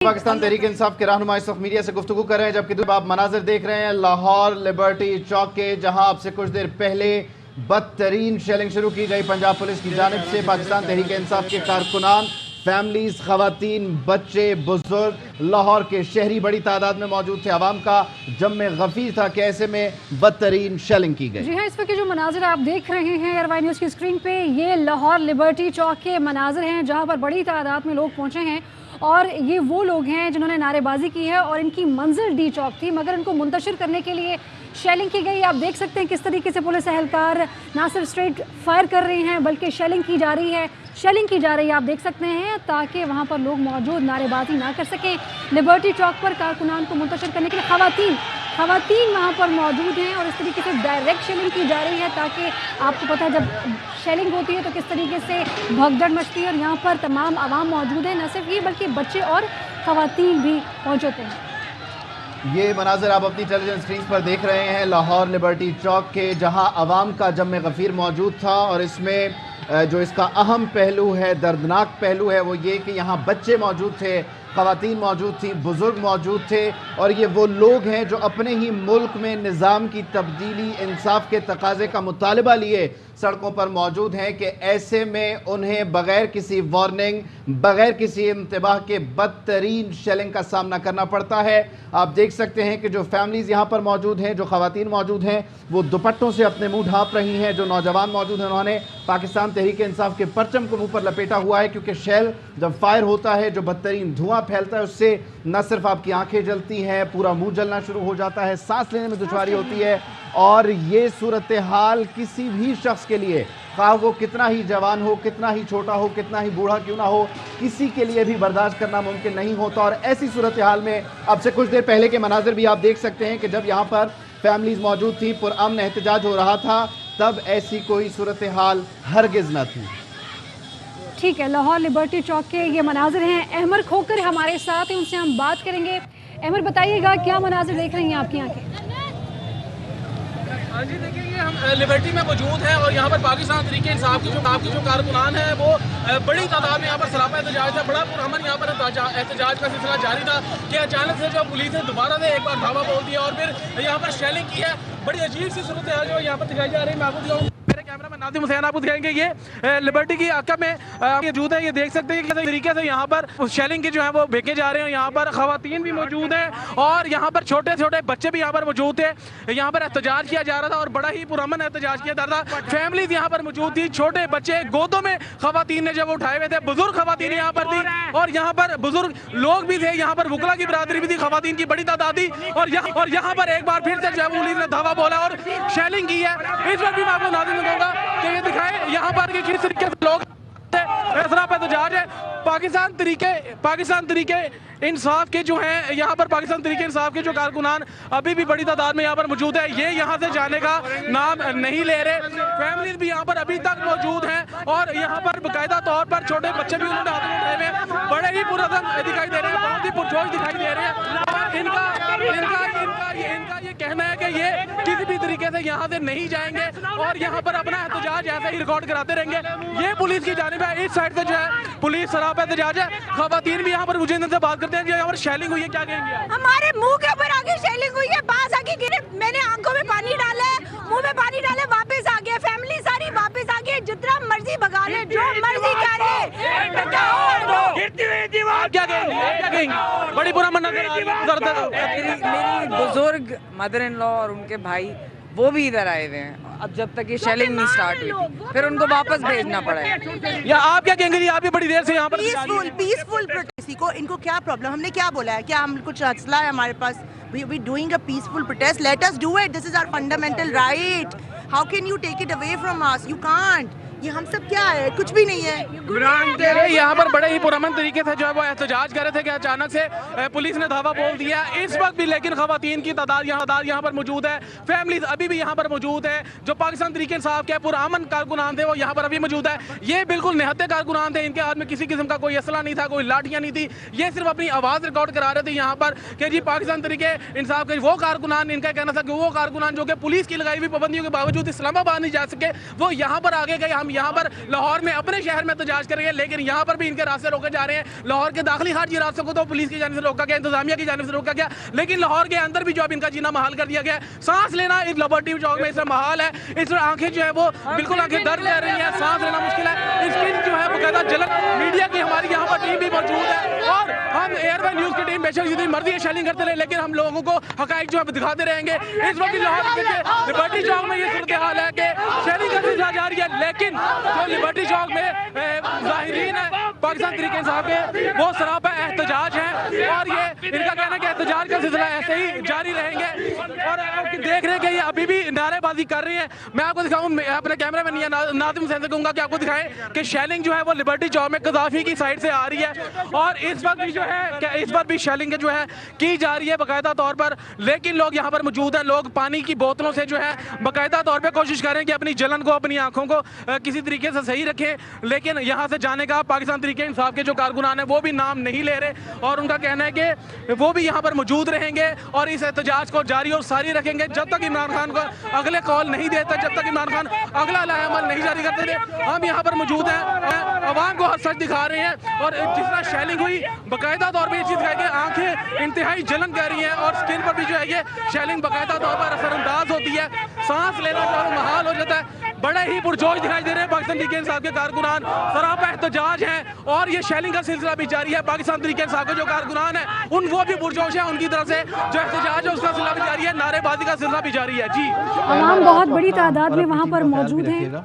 पाकिस्तान तहरीक इंसाफ के रहनुमा इस वक्त मीडिया से गुफ्तगू कर रहे हैं, जबकि आप मनाजिर देख रहे हैं लाहौर लिबर्टी चौक के, जहां अब से कुछ देर पहले बदतरीन शेलिंग शुरू की गई पंजाब पुलिस की जानिब से। पाकिस्तान तहरीक इंसाफ के कारकुनान, फैमिलीज, खवातीन, बच्चे, बुजुर्ग लाहौर के शहरी बड़ी तादाद में मौजूद थे। आवाम का जम गफीर था कि ऐसे में बदतरीन शेलिंग की गई। जी हाँ, इस वक्त जो मनाजिर आप देख रहे हैं एयरवाई न्यूज़ की स्क्रीन पे, ये लाहौर लिबर्टी चौक के मनाजिर हैं जहाँ पर बड़ी तादाद में लोग पहुँचे हैं। और ये वो लोग हैं जिन्होंने नारेबाजी की है और इनकी मंजिल डी चौक थी, मगर इनको मुंतशिर करने के लिए शेलिंग की गई। आप देख सकते हैं किस तरीके से पुलिस एहलकार ना सिर्फ स्ट्रेट फायर कर रहे हैं बल्कि शेलिंग की जा रही है, आप देख सकते हैं, ताकि वहाँ पर लोग मौजूद नारेबाजी ना कर सकें। लिबर्टी चौक पर कारकुनान को मुंतशिर करने के लिए खवातीन वहाँ पर मौजूद हैं और इस तरीके से डायरेक्ट शेलिंग की जा रही है, ताकि आपको पता है जब शेलिंग होती है तो किस तरीके से भगदड़ मचती है। और यहाँ पर तमाम आवाम मौजूद है, न सिर्फ ये बल्कि बच्चे और खवातीन भी मौजूद हैं। ये मनाज़र आप अपनी टेलीविजन स्क्रीन पर देख रहे हैं लाहौर लिबर्टी चौक के, जहां आवाम का जम गफीर मौजूद था। और इसमें जो इसका अहम पहलू है, दर्दनाक पहलू है, वो ये कि यहाँ बच्चे मौजूद थे, ख़वातीन मौजूद थी, बुज़ुर्ग मौजूद थे। और ये वो लोग हैं जो अपने ही मुल्क में निज़ाम की तब्दीली, इंसाफ के तकाज़े का मुतालबा लिए सड़कों पर मौजूद हैं कि ऐसे में उन्हें बग़ैर किसी वार्निंग, बग़ैर किसी इंतबाह के बदतरीन शेलिंग का सामना करना पड़ता है। आप देख सकते हैं कि जो फैमिलीज़ यहाँ पर मौजूद हैं, जो ख़वातीन मौजूद हैं, वो दुपट्टों से अपने मुंह ढाँप रही हैं। जो नौजवान मौजूद हैं, उन्होंने पाकिस्तान तहरीक इंसाफ के परचम को मुँह पर लपेटा हुआ है, क्योंकि शेल जब फायर होता है, जो बदतरीन धुआं फैलता है, उससे न सिर्फ आपकी आंखें जलती हैं, पूरा मुंह जलना शुरू हो जाता है, सांस लेने में दुश्वारी होती है। और ये सूरत हाल किसी भी शख्स के लिए, खा वो कितना ही जवान हो, कितना ही छोटा हो, कितना ही बूढ़ा क्यों ना हो, किसी के लिए भी बर्दाश्त करना मुमकिन नहीं होता। और ऐसी सूरत हाल में अब से कुछ देर पहले के मनाजिर भी आप देख सकते हैं कि जब यहाँ पर फैमिलीज मौजूद थी, पुरअमन एहतजाज हो रहा था, तब ऐसी कोई सूरत हाल हरगिज़ न थी। ठीक है, लाहौर लिबर्टी चौक के ये मनाजिर हैं। अहमद खोकर हमारे साथ हैं, उनसे हम बात करेंगे। अहमद, बताइएगा क्या मनाजिर देख रही हैं आपकी आंखें? हाँ जी, देखिए ये हम लिबर्टी में मौजूद हैं और यहाँ पर पाकिस्तान तहरीक इंसाफ की जो कारकुनान हैं वो बड़ी तादाद में यहाँ पर सरापा एहतजाज था। बड़ा पुरअमन यहाँ पर एहतजाज का सिलसिला जारी था कि अचानक से जो पुलिस ने दोबारा से एक बार धावा बोल दिया और फिर यहाँ पर शेलिंग की है। बड़ी अजीब सी सूरत है जो यहाँ पर दिखाई जा रही है। मैं आपको दिखाऊँ, मेरे कैमरा में नादिम हुसैन आपको दिखाएंगे। ये लिबर्टी की आका में मौजूद है। ये देख सकते हैं किस तरीके से यहाँ पर शेलिंग के जो है वो फेंके जा रहे हैं। यहाँ पर खवातीन भी मौजूद हैं और यहाँ पर छोटे छोटे बच्चे भी यहाँ पर मौजूद थे। यहाँ पर एहतजाज किया जा रहा था और बड़ा ही पुरअमन एहतजाज किया जा रहा था। फैमिलीज यहाँ पर मौजूद थी, छोटे बच्चे गोदों में खवातीन ने जब उठाए हुए थे, बुजुर्ग खवातीन यहाँ पर थी और यहाँ पर बुजुर्ग लोग भी थे। यहाँ पर वुकला की बरादरी भी थी, खवातीन की बड़ी तादाद थी। और यहाँ पर एक बार फिर से जब पुलिस ने धावा बोला और शेलिंग की है। इस वक्त भी मैं आपको नाज़िर दूंगा कि ये दिखाए यहाँ पर कि किस तरीके से लोग एहतजाज है। पाकिस्तान तरीके इंसाफ के जो हैं, यहाँ पर पाकिस्तान तरीके इंसाफ के जो कारकुनान अभी भी बड़ी तादाद में यहाँ पर मौजूद है। ये यहाँ से जाने का नाम नहीं ले रहे। फैमिलीज भी यहाँ पर अभी तक मौजूद हैं और यहाँ पर बाकायदा तौर पर छोटे बच्चे भी उन्होंने हाथ में उठाए हुए हैं। बड़े ही पुरअमन दिखाई दे रहे हैं, बहुत ही पुरजोश दिखाई दे रहे हैं। और इनका ये कहना है कि ये किसी भी तरीके से यहाँ से नहीं जाएंगे और यहाँ पर अपना एहतजाज ऐसे ही रिकॉर्ड कराते रहेंगे। ये पुलिस की जानिब है, इस साइड से जो है पुलिस सरापा एहतजाज है। खवातीन भी यहाँ पर मुझे इनसे बात करते हैं कि यहाँ पर शेलिंग हुई है, क्या कहेंगे? हमारे मुंह के ऊपर आगे शेलिंग हुई है, पास आके गिरे, मैंने आंखों में पानी डाला है, मुंह में पानी डाला, वापस आ गया, फैमिली सारी वापस आ गई, जितना मर्जी भगा ले, जो मर्जी करे। क्या कहेंगे? बड़ी बुरा मन्ना मेरी बुजुर्ग मदर इन लॉ और उनके भाई वो भी इधर आए हुए हैं। अब जब तक ये शेलिंग नहीं स्टार्ट हुई थी, फिर उनको वापस भेजना पड़ा है। या आप क्या कहेंगे? आप भी बड़ी देर से यहाँ पर पीसफुल प्रोटेस्ट को, इनको क्या प्रॉब्लम? हमने क्या बोला है? क्या हम कुछ असला है हमारे पास? we doing a peaceful protest, let us do it, this is our fundamental right, how can you take it away from us? You can't. ये हम सब क्या है? कुछ भी नहीं है। यहाँ पर बड़े ही पुरअमन तरीके से जो है वो एहतजाज कर रहे थे कि अचानक से पुलिस ने धावा बोल दिया। इस वक्त भी लेकिन खवातीन की तादाद यहाँ पर मौजूद है, फैमिलीज अभी भी यहाँ पर मौजूद है। जो पाकिस्तान तरीके इंसाफ के पुरअमन कारकुनान थे वो यहाँ पर अभी मौजूद है। ये बिल्कुल निहत्ते कारकुनान थे, इनके हाथ में किसी किस्म का कोई असला नहीं था, कोई लाठियाँ नहीं थी। ये सिर्फ अपनी आवाज़ रिकॉर्ड करा रहे थे यहाँ पर कि जी पाकिस्तान तरीके इंसाफ के वो कारकुनान, इनका कहना था कि वो कारकुनान जो कि पुलिस की लगाई हुई पाबंदियों के बावजूद इस्लामाबाद नहीं जा सके, वो यहाँ पर आगे गए, हम हम यहाँ पर लाहौर में अपने शहर में एहतजाज करेंगे, लेकिन यहाँ पर भी इनके रास्ते रोके जा रहे हैं। लाहौर के दाखिली खारजी रास्तों को तो पुलिस की जानिब से रोका गया, इंतजामिया की जानिब से रोका गया, लेकिन लाहौर के अंदर भी जो अब इनका जीना महाल कर दिया गया है। सांस लेना इस लिबर्टी चौक में इसमें महाल है, इसमें आंखें जो है वो बिल्कुल आंखें दर्द कर रही हैं, सांस लेना मुश्किल है, स्किन जो है बकायदा जलन। मीडिया की हमारी यहाँ पर टीम भी मौजूद है और हम एयरवे न्यूज़ की टीम बेशक जितनी मर्जी शेलिंग करते रहे, लेकिन हम लोगों को हकाइक जो है दिखाते रहेंगे। इस वक्त लाहौर के लिबर्टी चौक में ये सूरत हाल है कि शेलिंग का सिलसिला जारी है, लेकिन जो लिबर्टी चौक में ज़ाहिरीन है पाकिस्तान तहरीक इंसाफ के, वो सरापा एहतजाज है और ये इनका कहना है कि एहतजाज का सिलसिला ऐसे ही जारी रहेंगे। और आप देख रहे हैं कि ये अभी भी नारेबाजी कर रही है। मैं आपको दिखाऊं, अपने कैमरा मैन नाज़िम हुसैन से कहूँगा कि आपको दिखाएं कि शेलिंग जो है वो लिबर्टी चौक में कदाफी की साइड से आ रही है और इस वक्त भी जो है इस पर भी शेलिंग जो है की जा रही है बाकायदा तौर पर, लेकिन लोग यहाँ पर मौजूद हैं। लोग पानी की बोतलों से जो है बाकायदा तौर पर कोशिश करें कि अपनी जलन को, अपनी आंखों को किसी तरीके से सही रखें, लेकिन यहाँ से जाने का पाकिस्तान तहरीक इंसाफ के जो कारकुनान है वो भी नाम नहीं ले रहे और उनका कहना है कि वो भी यहाँ पर मौजूद रहेंगे और इस एहतजाज को जारी और सारी रखेंगे जब तक इमरान खान को अगले कॉल नहीं देता, जब तक इमरान खान अगला लाएअमल नहीं जारी करते थे। हम यहाँ पर मौजूद हैं, आवाम को हर सच दिखा रहे हैं और जिस तरह शेलिंग हुई बाकायदा तौर पर ये चीज़ दिखाई कि आंखें इंतहाई जलन कर रही हैं और स्किन पर भी जो है ये शेलिंग बाकायदा तौर पर असरअंदाज होती है, सांस लेना जो है महाल हो जाता है। बड़े ही पुरजोश दिखाई दे रहे हैं पाकिस्तान तहरीक इंसाफ के कारकुनान, सरापा एहतजाज हैं और ये शेलिंग का सिलसिला भी जारी है। पाकिस्तान तहरीक इंसाफ के जो कारकुनान है वो भी पुरजोश है, उनकी तरफ से जो एहतजाज है उसका सिलसिला भी जारी है, नारेबाजी का सिलसिला भी जारी है। जी, आवाम बहुत बड़ी तादाद में वहाँ पर मौजूद है,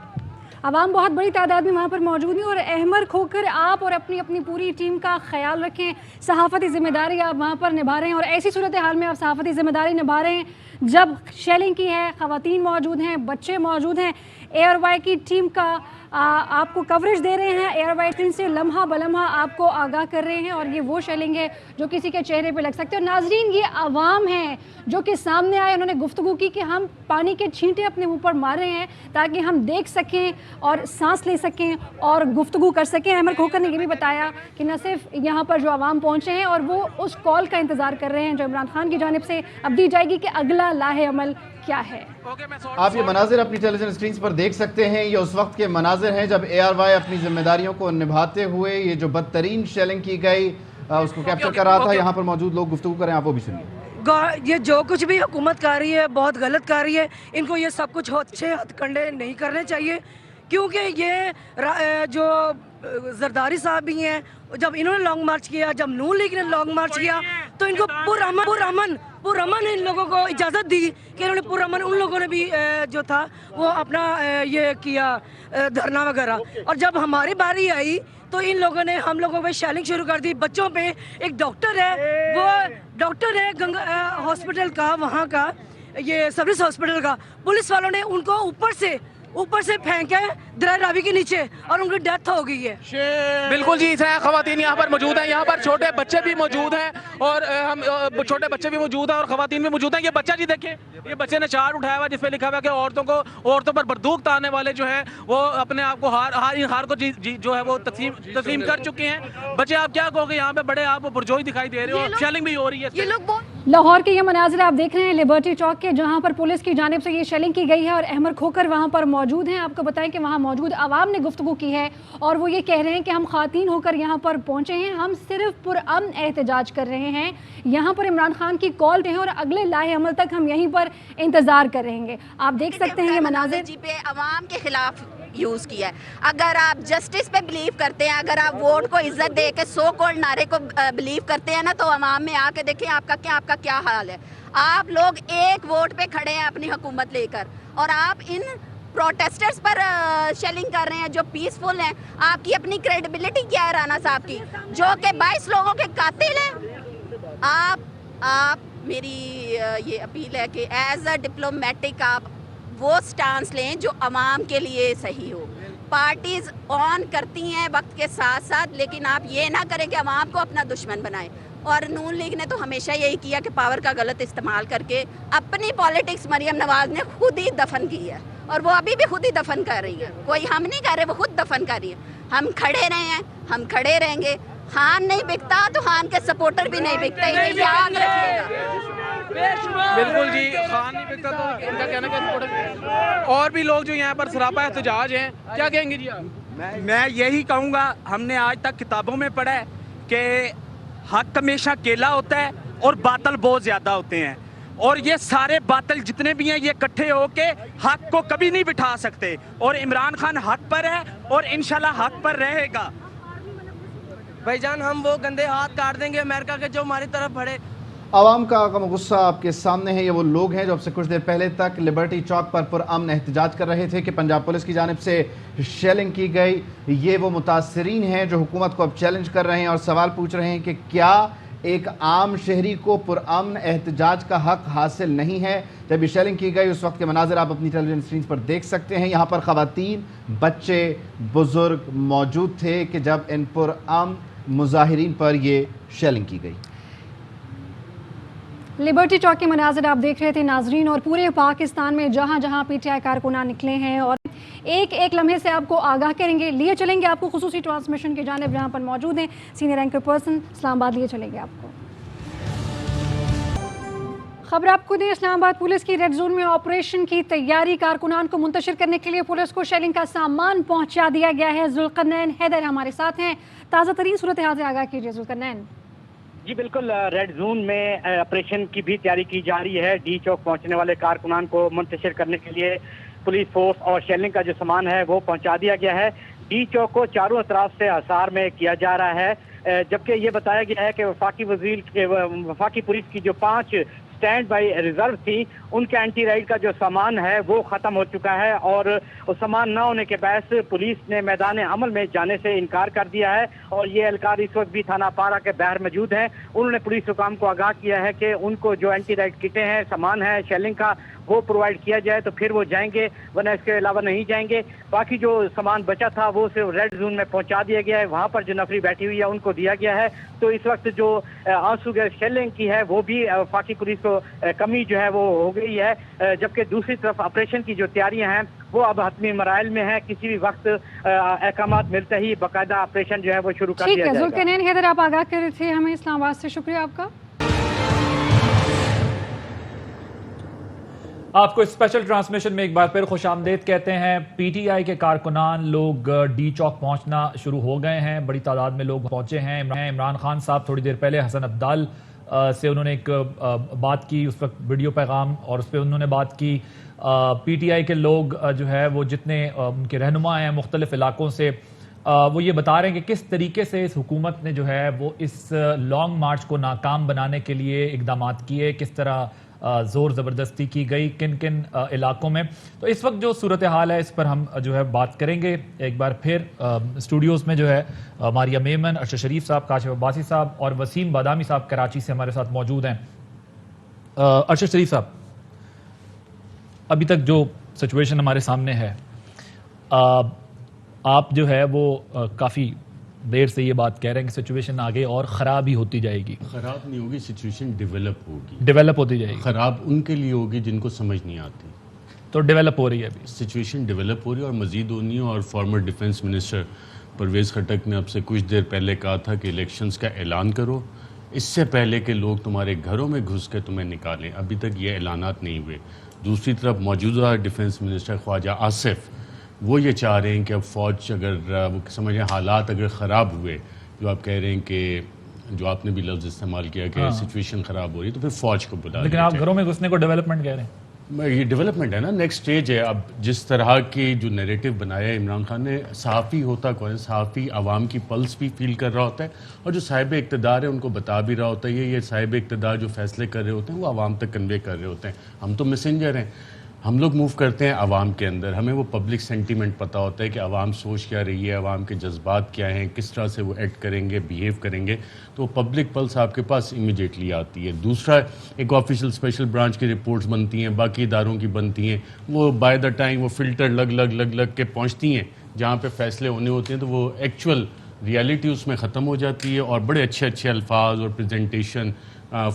आवाम बहुत बड़ी तादाद में वहाँ पर मौजूद है और अहमर खोकर आप और अपनी अपनी पूरी टीम का ख्याल रखें। सहाफ़ती ज़िम्मेदारी आप वहाँ पर निभा रहे हैं और ऐसी सूरत हाल में आप सहाफ़ती ज़िम्मेदारी निभा रहे हैं जब शेलिंग की है, ख़वातीन मौजूद हैं, बच्चे मौजूद हैं। एयरवाई की टीम का आपको कवरेज दे रहे हैं, एयरवाई टीम से लम्हा बलम्हा आपको आगाह कर रहे हैं और ये वो शेलिंग है जो किसी के चेहरे पे लग सकते हैं। और नाजरीन, ये आवाम है जो कि सामने आए, उन्होंने गुफ्तगू की कि हम पानी के छींटे अपने मुंह पर मार रहे हैं ताकि हम देख सकें और सांस ले सकें और गुफ्तगू कर सकें। अहमर खोकर ने ये भी बताया कि न सिर्फ यहाँ पर जो आवाम पहुँचे हैं और वो उस कॉल का इंतज़ार कर रहे हैं जो इमरान खान की जानिब से अब दी जाएगी कि अगला लाहे-अमल क्या है। आप ये मनाजिर अपनी टेलीविजन स्क्रीन पर देख सकते हैं, ये उस वक्त के मनाजिर हैं जब एयरवाई अपनी जिम्मेदारियों को निभाते हुए ये जो बदतरीन शेलिंग की गई उसको कैप्चर कर रहा था। यहाँ पर मौजूद लोग गुफ्तगू करें, आप वो भी सुनिए। ये जो कुछ भी हुकूमत कर रही है बहुत गलत कर रही है, इनको ये सब कुछ अच्छे हथकंडे नहीं करने चाहिए क्योंकि ये जो जरदारी साहब भी हैं, जब इन्होंने लॉन्ग मार्च किया, जब नून लीग ने लॉन्ग मार्च किया तो इनको पुरअमन इन लोगों को इजाज़त दी कि इन्होंने पुरअमन, उन लोगों ने भी जो था वो अपना ये किया धरना वगैरह। और जब हमारी बारी आई तो इन लोगों ने हम लोगों पे शेलिंग शुरू कर दी बच्चों पे। एक डॉक्टर है, वो डॉक्टर है गंगा हॉस्पिटल का, वहाँ का ये सर्विस हॉस्पिटल का, पुलिस वालों ने उनको ऊपर से फेंका है दरिया रावी के नीचे और उनकी डेथ हो गई है। बिल्कुल जी, खवातीन यहाँ पर मौजूद हैं, यहाँ पर छोटे बच्चे भी मौजूद हैं और हम छोटे बच्चे भी मौजूद हैं और खवातीन भी मौजूद हैं। ये बच्चा जी देखें, ये बच्चे ने चार्ट उठाया हुआ जिस पे लिखा हुआ कि औरतों पर बंदूक तानने वाले जो हैं वो अपने आप को हार को जो है वो तस्लीम कर चुके हैं। बच्चे आप क्या कहोगे, यहाँ पे बड़े आप पुरजोश दिखाई दे रहे हो, शेलिंग भी हो रही है। लाहौर के ये मनाजिर आप देख रहे हैं लिबर्टी चौक के, जहाँ पर पुलिस की जानिब से ये शेलिंग की गई है और अहमर खोकर वहाँ पर मौजूद हैं। आपको बताएं कि वहाँ मौजूद आवाम ने गुफ्तगू की है और वो ये कह रहे हैं कि हम खातीन होकर यहाँ पर पहुँचे हैं, हम सिर्फ पुरअमन एहतजाज कर रहे हैं, यहाँ पर इमरान खान की कॉल हैं और अगले लाहे-अमल तक हम यहीं पर इंतज़ार कर रहेंगे। आप देख सकते हैं ये मनाजिर जी पे अवाम के खिलाफ यूज़ किया है। अगर आप जस्टिस पे बिलीव करते हैं, अगर आप वोट को इज्जत दे के सो कॉल्ड नारे को बिलीव करते हैं ना, तो अवाम में आके देखें आपका क्या हाल है। आप लोग एक वोट पे खड़े हैं अपनी हुकूमत लेकर और आप इन प्रोटेस्टर्स पर शेलिंग कर रहे हैं जो पीसफुल हैं। आपकी अपनी क्रेडिबिलिटी क्या है राना साहब की, जो कि 22 लोगों के कातिल हैं। आप मेरी ये अपील है कि एज अ डिप्लोमेटिक आप वो स्टांस लें जो अवाम के लिए सही हो। पार्टीज ऑन करती हैं वक्त के साथ साथ, लेकिन आप ये ना करें कि अवाम को अपना दुश्मन बनाएं। और नून लीग ने तो हमेशा यही किया कि पावर का गलत इस्तेमाल करके अपनी पॉलिटिक्स मरियम नवाज ने खुद ही दफन की है और वो अभी भी खुद ही दफन कर रही है। कोई हम नहीं कर रहे, वो खुद दफन कर रही है। हम खड़े रहे हैं, हम खड़े रहेंगे। खान नहीं बिकता तो खान के सपोर्टर भी नहीं बिकते, ये याद रखिएगा। بالکل جی، خان نہیں بکتا تو ان کا کہنا کہ اور بھی لوگ جو یہاں پر سراپا احتجاج ہیں، کیا کہیں گے جی آپ؟ میں یہی کہوں گا، ہم نے آج تک کتابوں میں پڑھا ہے کہ حق ہمیشہ کیلا ہوتا ہے اور باطل بہت زیادہ ہوتے ہیں، اور یہ سارے باطل جتنے بھی ہیں یہ اکٹھے ہو کے حق کو کبھی نہیں بٹھا سکتے، اور عمران خان حق پر ہے اور انشاءاللہ حق پر رہے گا۔ بھائی جان، ہم وہ گندے ہاتھ کاٹ دیں گے امریکہ کے جو ہماری طرف بڑھے۔ عوام کا غم و غصہ آپ کے سامنے ہے۔ یہ وہ لوگ ہیں جو اب سے کچھ دیر پہلے تک لبرٹی چوک پر پرامن احتجاج کر رہے تھے کہ پنجاب پولیس کی جانب سے شیلنگ کی گئی۔ یہ وہ متاثرین ہیں جو حکومت کو اب چیلنج کر رہے ہیں اور سوال پوچھ رہے ہیں کہ کیا ایک عام شہری کو پرامن احتجاج کا حق حاصل نہیں ہے۔ جب یہ شیلنگ کی گئی اس وقت کے مناظر آپ اپنی ٹیلی ویژن اسکرین پر دیکھ سکتے ہیں۔ یہاں پر خواتین، بچے، بزرگ موجود تھے کہ جب ان پرامن مظاہرین پر یہ شیلنگ کی گئی۔ لبرٹی چوک کے مناظر آپ دیکھ رہے تھے ناظرین، اور پورے پاکستان میں جہاں جہاں پی ٹی آئی کارکنان نکلے ہیں اور ایک ایک لمحے سے آپ کو آگاہ کریں گے، لیے چلیں گے آپ کو خصوصی ٹرانسمیشن کی جانب جہاں پر موجود ہیں سینئر اینکر پرسن اسلام آباد، لیے چلیں گے آپ کو۔ خبر آپ کو دیں، اسلام آباد پولیس کی ریڈ زون میں آپریشن کی تیاری، کارکنان کو منتشر کرنے کے لیے پولیس کو شیلنگ کا سامان پہنچا دیا گیا ہے۔ ذوالقرنین حیدر ہمارے ساتھ ہیں، تازہ ترین صورتحال سے آگاہ کیجیے ذوالقرنین۔ جی بالکل، ریڈ زون میں آپریشن کی بھی تیاری کی جا رہی ہے۔ ڈی چوک پہنچنے والے کارکنان کو منتشر کرنے کے لیے پولیس فورس اور شیلنگ کا جو سامان ہے وہ پہنچا دیا گیا ہے۔ ڈی چوک کو چاروں اطراف سے حصار میں کیا جا رہا ہے، جبکہ یہ بتایا گیا ہے کہ وفاقی پولیس کی جو 5 اسٹینڈ بائی ریزرو تھی ان کے اینٹی رائڈ کا جو سامان ہے وہ ختم ہو چکا ہے، اور سامان نہ ہونے کے باعث پولیس نے میدان عمل میں جانے سے انکار کر دیا ہے، اور یہ اہلکار اس وقت بھی تھانہ پارا کے باہر موجود ہیں۔ انہوں نے پولیس حکام کو آگاہ کیا ہے کہ ان کو جو اینٹی رائڈ کٹیں ہیں، سامان ہے شیلنگ کا، وہ پرووائڈ کیا جائے تو پھر وہ جائیں گے، ورنہ اس کے علاوہ نہیں جائیں گے۔ باقی جو سامان بچا تھا وہ صرف ریڈ زون میں پہنچا دیا گیا ہے، وہاں پر جو نفری بیٹھی ہوئی ہے ان کو دیا گیا ہے۔ تو اس وقت جو آنسو گیس شیلنگ کی ہے وہ بھی وفاقی پولیس کو کمی جو ہے وہ ہو گئی ہے، جبکہ دوسری طرف آپریشن کی جو تیاریاں ہیں وہ اب حتمی مراحل میں ہیں۔ کسی بھی وقت احکامات ملتے ہی باقاعدہ آپریشن جو ہے وہ شروع کر دیا جائے گا۔ ذوالقرنین حیدر آپ آگاہ کر رہے تھے ہمیں اسلام آباد سے، شکریہ آپ کا۔ آپ کو اسپیشل ٹرانسمیشن میں ایک بار پھر خوش آمدید کہتے ہیں۔ پی ٹی آئی کے کارکنان لوگ ڈی چوک پہنچنا شروع ہو گئے ہیں، بڑی تعداد میں لوگ پہنچے ہیں۔ عمران خان صاحب تھوڑی دیر پہلے حسن عبدال سے انہوں نے ایک بات کی، اس وقت ویڈیو پیغام، اور اس پہ انہوں نے بات کی پی ٹی آئی کے لوگ جو ہے وہ جتنے ان کے رہنما ہیں مختلف علاقوں سے، وہ یہ بتا رہے ہیں کہ کس طریقے سے اس حکومت نے جو ہے وہ اس لانگ مارچ کو ناکام بنانے کے لیے اقدامات کیے، کس طرح زور زبردستی کی گئی کن کن علاقوں میں۔ تو اس وقت جو صورتحال ہے اس پر ہم جو ہے بات کریں گے ایک بار پھر۔ اسٹوڈیوز میں جو ہے ماریا میمن، ارشد شریف صاحب، کاشف عباسی صاحب اور وسیم بادامی صاحب کراچی سے ہمارے ساتھ موجود ہیں۔ ارشد شریف صاحب، ابھی تک جو سچویشن ہمارے سامنے ہے، آپ جو ہے وہ کافی دیر سے یہ بات کہہ رہے ہیں کہ سچویشن آگے اور خراب ہی ہوتی جائے گی۔ خراب نہیں ہوگی، سچویشن ڈیولپ ہوگی، ڈیولپ ہوتی جائے گی۔ خراب ان کے لیے ہوگی جن کو سمجھ نہیں آتی، تو ڈیولپ ہو رہی ہے ابھی سچویشن ڈیولپ ہو رہی ہے اور مزید ہونی ہے۔ اور former defence minister Pervez Khattak نے اب سے کچھ دیر پہلے کہا تھا کہ الیکشنز کا اعلان کرو اس سے پہلے کہ لوگ تمہارے گھروں میں گھس کے تمہیں نکالیں۔ ابھی تک یہ اعلانات نہیں ہوئے۔ دوسری طرف موجودہ ڈیفنس منسٹر خواجہ آصف وہ یہ چاہ رہے ہیں کہ اب فوج اگر وہ سمجھیں حالات اگر خراب ہوئے، جو آپ کہہ رہے ہیں کہ جو آپ نے بھی لفظ استعمال کیا کہ سچویشن خراب ہو رہی ہے، تو پھر فوج کو بلا، لیکن آپ گھروں میں گھسنے کو ڈیولپمنٹ کہہ رہے ہیں۔ یہ ڈیولپمنٹ ہے نا، نیکسٹ سٹیج ہے۔ اب جس طرح کی جو نیریٹو بنایا ہے عمران خان نے، صحافی ہوتا کون ہے؟ صحافی عوام کی پلس بھی فیل کر رہا ہوتا ہے، اور جو صاحب اقتدار ہے ان کو بتا بھی رہا ہوتا ہے۔ یہ صاحب اقتدار جو فیصلے کر رہے ہوتے ہیں وہ عوام تک کنوے کر رہے ہوتے ہیں۔ ہم تو میسنجر ہیں، ہم لوگ موو کرتے ہیں عوام کے اندر، ہمیں وہ پبلک سینٹیمنٹ پتہ ہوتا ہے کہ عوام سوچ کیا رہی ہے، عوام کے جذبات کیا ہیں، کس طرح سے وہ ایکٹ کریں گے، بیہیو کریں گے، تو پبلک پلس آپ کے پاس امیڈیٹلی آتی ہے۔ دوسرا، ایک آفیشیل اسپیشل برانچ کی رپورٹس بنتی ہیں، باقی اداروں کی بنتی ہیں، وہ بائی دا ٹائم وہ فلٹر لگ کے پہنچتی ہیں جہاں پہ فیصلے ہونے ہوتے ہیں، تو وہ ایکچوئل ریالٹی اس میں ختم ہو جاتی ہے، اور بڑے اچھے الفاظ اور presentation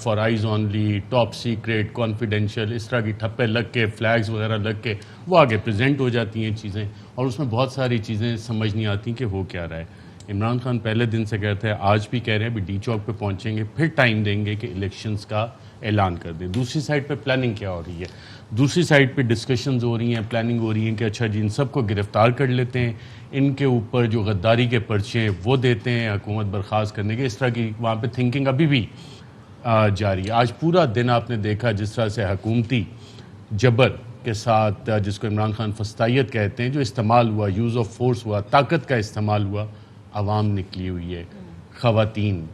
for eyes only, top secret, confidential, اس طرح کی ٹھپے لگ کے، فلیگز وغیرہ لگ کے وہ آگے پریزنٹ ہو جاتی ہیں چیزیں، اور اس میں بہت ساری چیزیں سمجھ نہیں آتی کہ ہو کیا رہا ہے۔ عمران خان پہلے دن سے کہتے ہیں، آج بھی کہہ رہے ہیں ابھی ڈی چوک پہ پہنچیں گے، پھر ٹائم دیں گے کہ الیکشنز کا اعلان کر دیں. دوسری سائڈ پہ پلاننگ کیا ہو رہی ہے؟ دوسری سائڈ پہ ڈسکشنز ہو رہی ہیں, پلاننگ ہو رہی ہیں کہ اچھا جی ان سب کو گرفتار کر لیتے ہیں, ان کے اوپر جو غداری کے پرچے وہ دیتے ہیں حکومت برخاست کرنے کے. اس طرح کی وہاں پہ تھنکنگ ابھی بھی جاری ہے. آج پورا دن آپ نے دیکھا جس طرح سے حکومتی جبر کے ساتھ, جس کو عمران خان فسطائیت کہتے ہیں, جو استعمال ہوا, یوز آف فورس ہوا, طاقت کا استعمال ہوا, عوام نکلی ہوئی ہے, خواتین,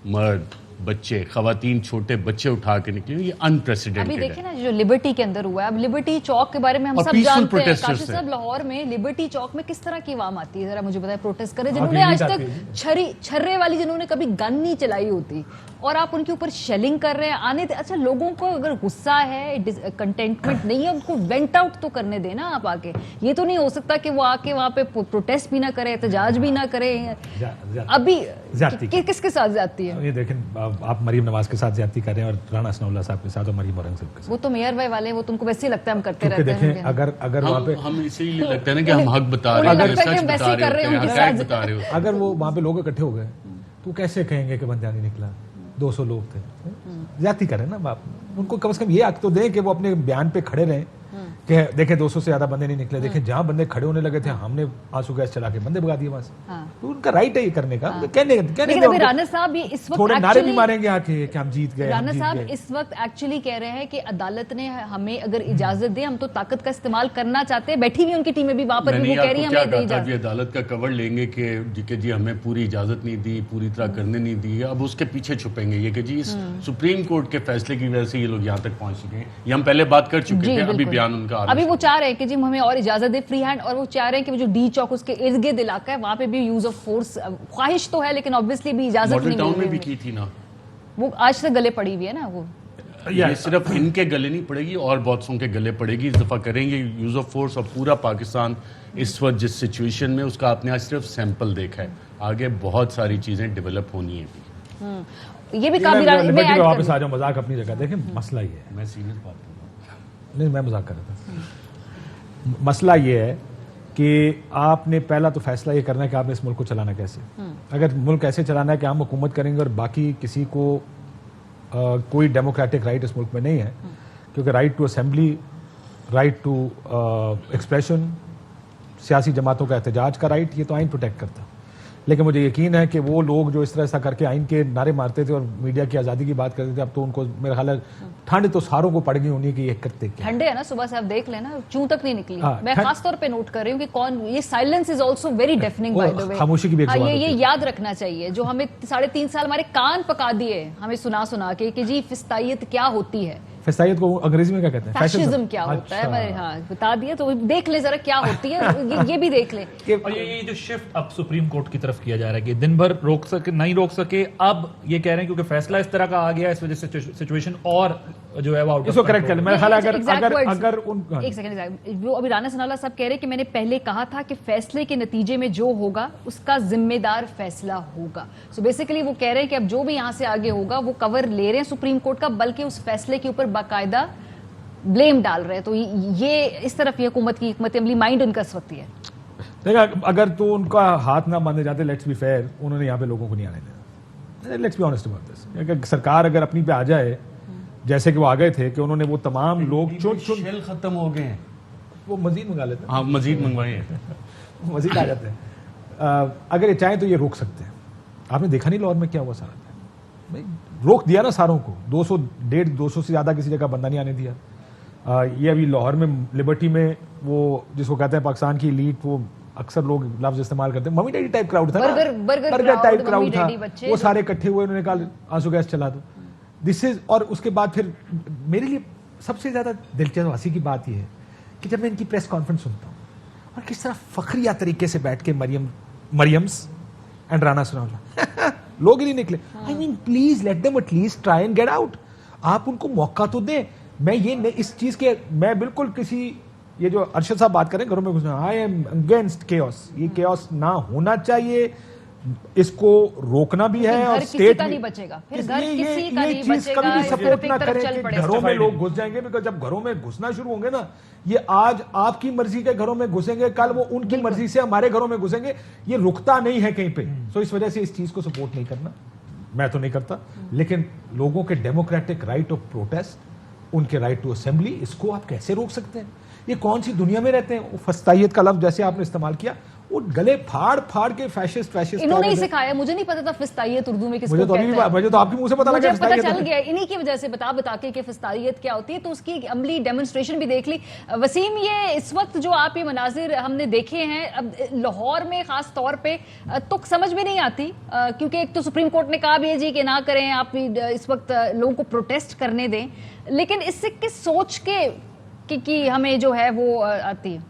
مرد, بچے, خواتین چھوٹے بچے اٹھا کے نکلی ہوئی. یہ انپریسیڈنٹڈ ہے. ابھی دیکھیں نا جو لبرٹی کے اندر ہوا ہے, اب لبرٹی چوک کے بارے میں ہم سب جانتے ہیں. کاشف صاحب, لاہور میں لبرٹی چوک میں کس طرح کی عوام آتی ہے, ذرا مجھے بتائیں. پروٹیسٹ کرے جنہوں نے آج تک چھرے والی, جنہوں نے کبھی گن نہیں چلائی ہوتی, اور آپ ان کے اوپر شیلنگ کر رہے ہیں. آنے دے. اچھا لوگوں کو اگر غصہ ہے, کنٹینٹمنٹ نہیں ہے, ان کو وینٹ آؤٹ تو کرنے دینا آپ آ کے. یہ تو نہیں ہو سکتا کہ وہ آ کے وہاں پہ پروٹیسٹ بھی نہ کرے, احتجاج بھی نہ کرے. ابھی کس کے ساتھ زیادتی ہے؟ یہ دیکھیں آپ مریم نواز کے ساتھ زیادتی کر رہے ہیں, اور رانا ثناء اللہ صاحب کے ساتھ, اور مریم اورنگزیب کے ساتھ. وہ تو میئر بھائی والے, وہ تم کو ویسے ہی لگتا ہے ہم کرتے رہتے ہیں. دیکھیں اگر وہاں پہ ہم اسی لیے لگتا ہے نا کہ ہم حق بتا رہے ہیں, سچ بتا رہے ہیں. اگر وہ وہاں پہ لوگ اکٹھے ہو گئے تو کیسے کہیں گے کہ بندہ نہیں نکلا, 200 لوگ تھے. زیادتی کریں نا باپ, ان کو کم از کم یہ حق تو دیں کہ وہ اپنے بیان پہ کھڑے رہیں کہ دیکھیں 200 سے زیادہ بندے نہیں نکلے. دیکھیں جہاں بندے کھڑے ہونے لگے تھے, ہم نے آنسو گیس چلا کے بندے بھگا دیے وہاں سے. تو ان کا رائٹ ہے یہ کرنے کا. رانا صاحب اس وقت تھوڑے نعرے بھی ماریں گے آ کے کہ ہم جیت گئے. رانا صاحب اس وقت ایکچولی کہہ رہے ہیں کہ عدالت نے ہمیں اگر اجازت دے, ہم تو طاقت کا استعمال کرنا چاہتے ہیں. بیٹھی ہوئی ان کی ٹیمیں بھی وہاں پر بھی وہ کہہ رہی ہیں ہمیں دے اجازت. عدالت کا کور لیں گے کہ جی ہمیں پوری اجازت نہیں دی, پوری طرح کرنے نہیں دی. اب اس کے پیچھے چھپیں گے یہ کہ جی سپریم کورٹ کے فیصلے کی وجہ سے یہ لوگ یہاں تک پہنچ چکے ہیں. یہ ہم پہلے بات کر چکے تھے, ابھی بیان ان کا ابھی وہ چاہ رہے ہیں کہ جی ہمیں اور اجازت دے فری ہینڈ, اور وہ چاہ رہے ہیں کہ وہ جو ڈی چوک اس کے ارد گرد علاقہ ہے وہاں پہ بھی یوز آف فورس خواہش تو ہے, لیکن obviously بھی اجازت نہیں ٹاؤن میں بھی کی تھی نا, وہ آج سے گلے پڑی ہوئی ہے نا. وہ یہ صرف ان کے گلے نہیں پڑے گی, اور بہت سوں کے گلے پڑے گی. اس دفعہ کریں گے یوز آف فورس, اور پورا پاکستان اس وقت جس سچویشن میں, اس کا آپ نے آج صرف سیمپل دیکھا ہے. آگے بہت ساری چیزیں ڈیولپ ہونی ہیں بھی. یہ بھی کافی واپس آ جاؤ, مذاق اپنی جگہ. دیکھیں مسئلہ یہ ہے, میں سیریس بات کر رہا ہوں, نہیں میں مذاق کر رہا تھا. مسئلہ یہ ہے کہ آپ نے پہلا تو فیصلہ یہ کرنا ہے کہ آپ نے اس ملک کو چلانا کیسے. اگر ملک ایسے چلانا ہے کہ ہم حکومت کریں گے اور باقی کسی کو کوئی ڈیموکریٹک رائٹ اس ملک میں نہیں ہے, کیونکہ right to assembly, right to expression, سیاسی جماعتوں کا احتجاج کا رائٹ, یہ تو آئین پروٹیکٹ کرتا. لیکن مجھے یقین ہے کہ وہ لوگ جو اس طرح ایسا کر کے آئین کے نعرے مارتے تھے اور میڈیا کی آزادی کی بات کرتے تھے, اب تو ان کو میرا خیال ہے ٹھنڈ تو ساروں کو پڑ گئی ہونی کہ یہ کرتے کیا. ٹھنڈے ہے نا, صبح سے آپ دیکھ لینا چوں تک نہیں نکلی. میں خاص طور پہ نوٹ کر رہی ہوں کہ کون, یہ silence is also very deafening by the way. خاموشی کی بھی ایک زبان ہے. یہ یاد رکھنا چاہیے, جو ہمیں 3.5 سال ہمارے کان پکا دیے ہمیں سنا کے کہ جی فسطائیت کیا ہوتی ہے. فسطائیت کو انگریزی میں کیا کہتے ہیں؟ فیشزم کیا ہوتا ہے. ہاں بتا دیا تو دیکھ لیں ذرا کیا ہوتی ہے, یہ بھی دیکھ لیں. اور یہ جو شفٹ اب سپریم کورٹ کی طرف کیا جا رہا ہے کہ دن بھر نہیں روک سکے, اب یہ کہہ رہے ہیں کیونکہ فیصلہ اس طرح کا آ گیا, اس وجہ سے سچویشن اور جو ہے وہ اس کو کریکٹ کر لیں. میرا خیال ہے اگر ایک سیکنڈ, وہ ابھی رانا ثناء اللہ صاحب کہہ رہے ہیں کہ میں نے پہلے کہا تھا کہ فیصلے کے نتیجے میں جو ہوگا اس کا ذمہ دار فیصلہ ہوگا. سو بیسیکلی وہ کہہ رہے ہیں کہ اب جو بھی یہاں سے آگے ہوگا وہ کور لے رہے ہیں سپریم کورٹ کا, بلکہ اس فیصلے کے اوپر باقاعدہ بلیم ڈال رہے ہیں. تو یہ اس طرف یہ حکومت کی حکمت عملی مائنڈ ان کا اس وقت ہے. دیکھا, اگر تو ان کا ہاتھ نہ باندھے جاتے, لیٹس بی فیئر, انہوں نے یہاں پہ لوگوں کو نہیں آنے دینا. Let's be honest about this. اگر سرکار اگر اپنی پہ آ جائے جیسے کہ وہ آ گئے تھے کہ انہوں نے وہ تمام لوگ شیل ختم ہو گئے ہیں, وہ مزید منگا لیتے ہیں. ہاں مزید منگوائے ہیں, مزید آ جاتے ہیں. اگر یہ چاہیں تو یہ روک سکتے ہیں. آپ نے دیکھا نہیں لاہور میں کیا ہوا سارا, روک دیا نا ساروں کو. 200 سے زیادہ کسی جگہ بندہ نہیں آنے دیا. یہ ابھی لاہور میں لبرٹی میں وہ جس کو کہتے ہیں پاکستان کی ایلیٹ, وہ اکثر لوگ لفظ استعمال کرتے ہیں, ممی ڈیڈی ٹائپ کراؤڈ تھا, برگر ٹائپ کراؤڈ تھا, وہ سارے اکٹھے ہوئے, انہوں نے کہا آنسو گیس چلا دو. دس از, اور اس کے بعد پھر میرے لیے سب سے زیادہ دلچسپ ہنسی کی بات یہ ہے کہ جب میں ان کی پریس کانفرنس سنتا ہوں اور کس طرح فخریہ طریقے سے بیٹھ کے مریمس اینڈ رانا ثناء اللہ لوگ ہی نہیں نکلے. I mean please let them at least try and get out. آپ ان کو موقع تو دیں. میں یہ اس چیز کے, میں بالکل کسی, یہ جو ارشد صاحب بات کریں گھروں میں گھسنا, آئی ایم اگینسٹ کیوس. یہ کیوس نہ ہونا چاہیے, اس کو روکنا بھی ہے, اور اسٹیٹ نہیں بچے گا, پھر یہ چیز کبھی بھی سپورٹ نہ کریں کہ گھروں میں لوگ گھس جائیں گے, بیکاز جب گھروں میں گھسنا شروع ہوں گے نا, یہ آج آپ کی مرضی کے گھروں میں گھسیں گے, کل وہ ان کی مرضی سے ہمارے گھروں میں گھسیں گے, یہ رکتا نہیں ہے کہیں پہ. سو اس وجہ سے اس چیز کو سپورٹ نہیں کرنا. मैं तो नहीं करता, लेकिन लोगों के डेमोक्रेटिक राइट ऑफ प्रोटेस्ट, उनके राइट टू असेंबली, इसको आप कैसे रोक सकते हैं? ये कौन सी दुनिया में रहते हैं? फस्तायत का लफ्ज जैसे आपने इस्तेमाल किया, वो गले फाड़ फाड़ के फैशिस्ट इन्होंने ही सिखाया, मुझे नहीं पता था फिस्तायत उर्दू में किसको कहते हैं। मुझे तो आपके मुंह से पता लगा, मुझे पता चल गया इन्हीं की वजह से, बता के कि फिस्तायत क्या होती है। तो उसकी अमली डेमोन्स्ट्रेशन भी देख ली। वसीम, ये इस वक्त जो आप ये मनाजिर हमने देखे हैं अब लाहौर में खास तौर पे, तो समझ में नहीं आती, क्योंकि एक तो सुप्रीम कोर्ट ने कहा भी है जी कि ना करें, आप इस वक्त लोगों को प्रोटेस्ट करने दें, लेकिन इससे किस सोच के कि हमें जो है वो आती है?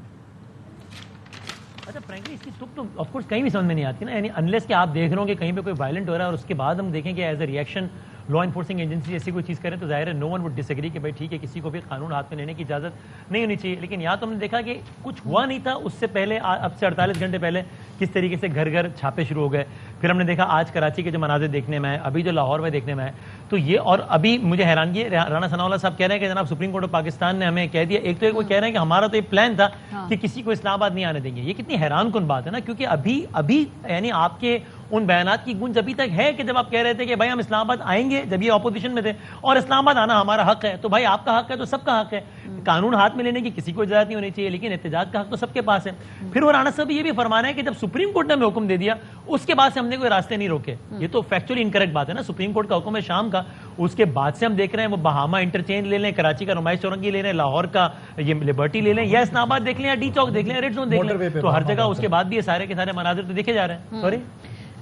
अच्छा, फ्रैंकली इसकी तुक तो ऑफ कोर्स कहीं भी समझ में नहीं आती ना, यानी अनलेस कि आप देख रहे हो कि कहीं पे कोई वायलेंट हो रहा है और उसके बाद हम देखें कि as a reaction law enforcing agency ऐसी कोई चीज़ करें, तो जाहिर है नो वन वुड डिसएग्री कि भाई ठीक है, किसी को भी कानून हाथ में लेने की इजाज़त नहीं होनी चाहिए। लेकिन यहाँ तो हमने देखा कि कुछ हुआ नहीं था उससे पहले, अब से 48 घंटे पहले किस तरीके से घर घर छापे शुरू हो गए। फिर हमने देखा आज कराची के जो मनाजिर देखने में आए, अभी जो लाहौर में देखने में आए, तो ये, और अभी मुझे हैरानगी है, राना सनाउल्लाह साहब कह रहे हैं कि जनाब सुप्रीम कोर्ट ऑफ पाकिस्तान ने हमें कह दिया, एक तो वो कह रहे हैं कि हमारा तो ये प्लान था कि किसी को इस्लामाबाद नहीं आने देंगे। ये कितनी हैरान कुन बात है ना, क्योंकि अभी यानी आपके उन बयानात की गूंज अभी तक है कि जब आप कह रहे थे कि भाई हम इस्लामाबाद आएंगे, जब ये ऑपोजिशन में थे, और इस्लामाबाद आना हमारा हक है, तो भाई आपका हक है तो सबका हक है, कानून हाथ में लेने की किसी को इजाजत नहीं होनी चाहिए, लेकिन एहतजाज का हक तो सबके पास है। फिर वो राना साहब ये भी फरमा रहे हैं कि जब सुप्रीम कोर्ट ने हमें हुक्म दे दिया उसके बाद से हमने कोई रास्ते नहीं रोके। ये तो फैक्चुअली इनकरेक्ट बात है ना, सुप्रीम कोर्ट का हुक्म है शाम का, उसके बाद से हम देख रहे हैं वो बहामा इंटरचेंज ले लें, कराची का नुमाइश चौरंगी ले लें, लाहौर का ये लिबर्टी ले लें, या इस्लामाबाद देख लें, या डी चौक देख लें, रेड जोन देख लें, तो हर जगह उसके बाद भी ये सारे के सारे मनाजिर तो देखे जा रहे हैं। सॉरी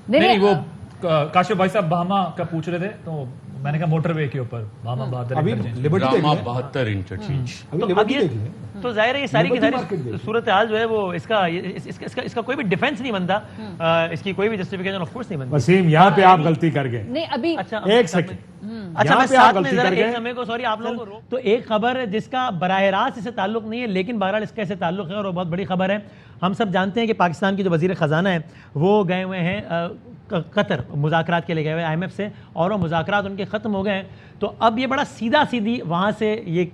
नहीं, वो काशिफ भाई साहब बहामा का पूछ रहे थे, तो मैंने कहा मोटरवे के ऊपर बहामा बहत्तर इंटरचेंज। तो जाहिर है ये सारी की सारी सूरत हाल जो है वो इसका कोई भी डिफेंस नहीं बनता, इसकी कोई भी जस्टिफिकेशन ऑफ कोर्स नहीं बनती। वसीम, यहाँ पे आप गलती कर गए। नहीं अभी अच्छा, एक सेकंड, अच्छा मैं साथ में जरा एक समय को, सॉरी आप लोगों को रोक, तो एक खबर जिसका बराह रास्त इससे ताल्लुक नहीं है, लेकिन बहरहाल इसका इससे ताल्लुक है और वो बहुत बड़ी खबर है। हम सब जानते हैं कि पाकिस्तान के जो वजीर खजाना है वो गए हुए हैं कतर, मुज़ाकरात के लिए गए हुए IMF से, और वो मुज़ाकरात उनके ख़त्म हो गए हैं। तो अब ये बड़ा सीधा सीधी वहाँ से ये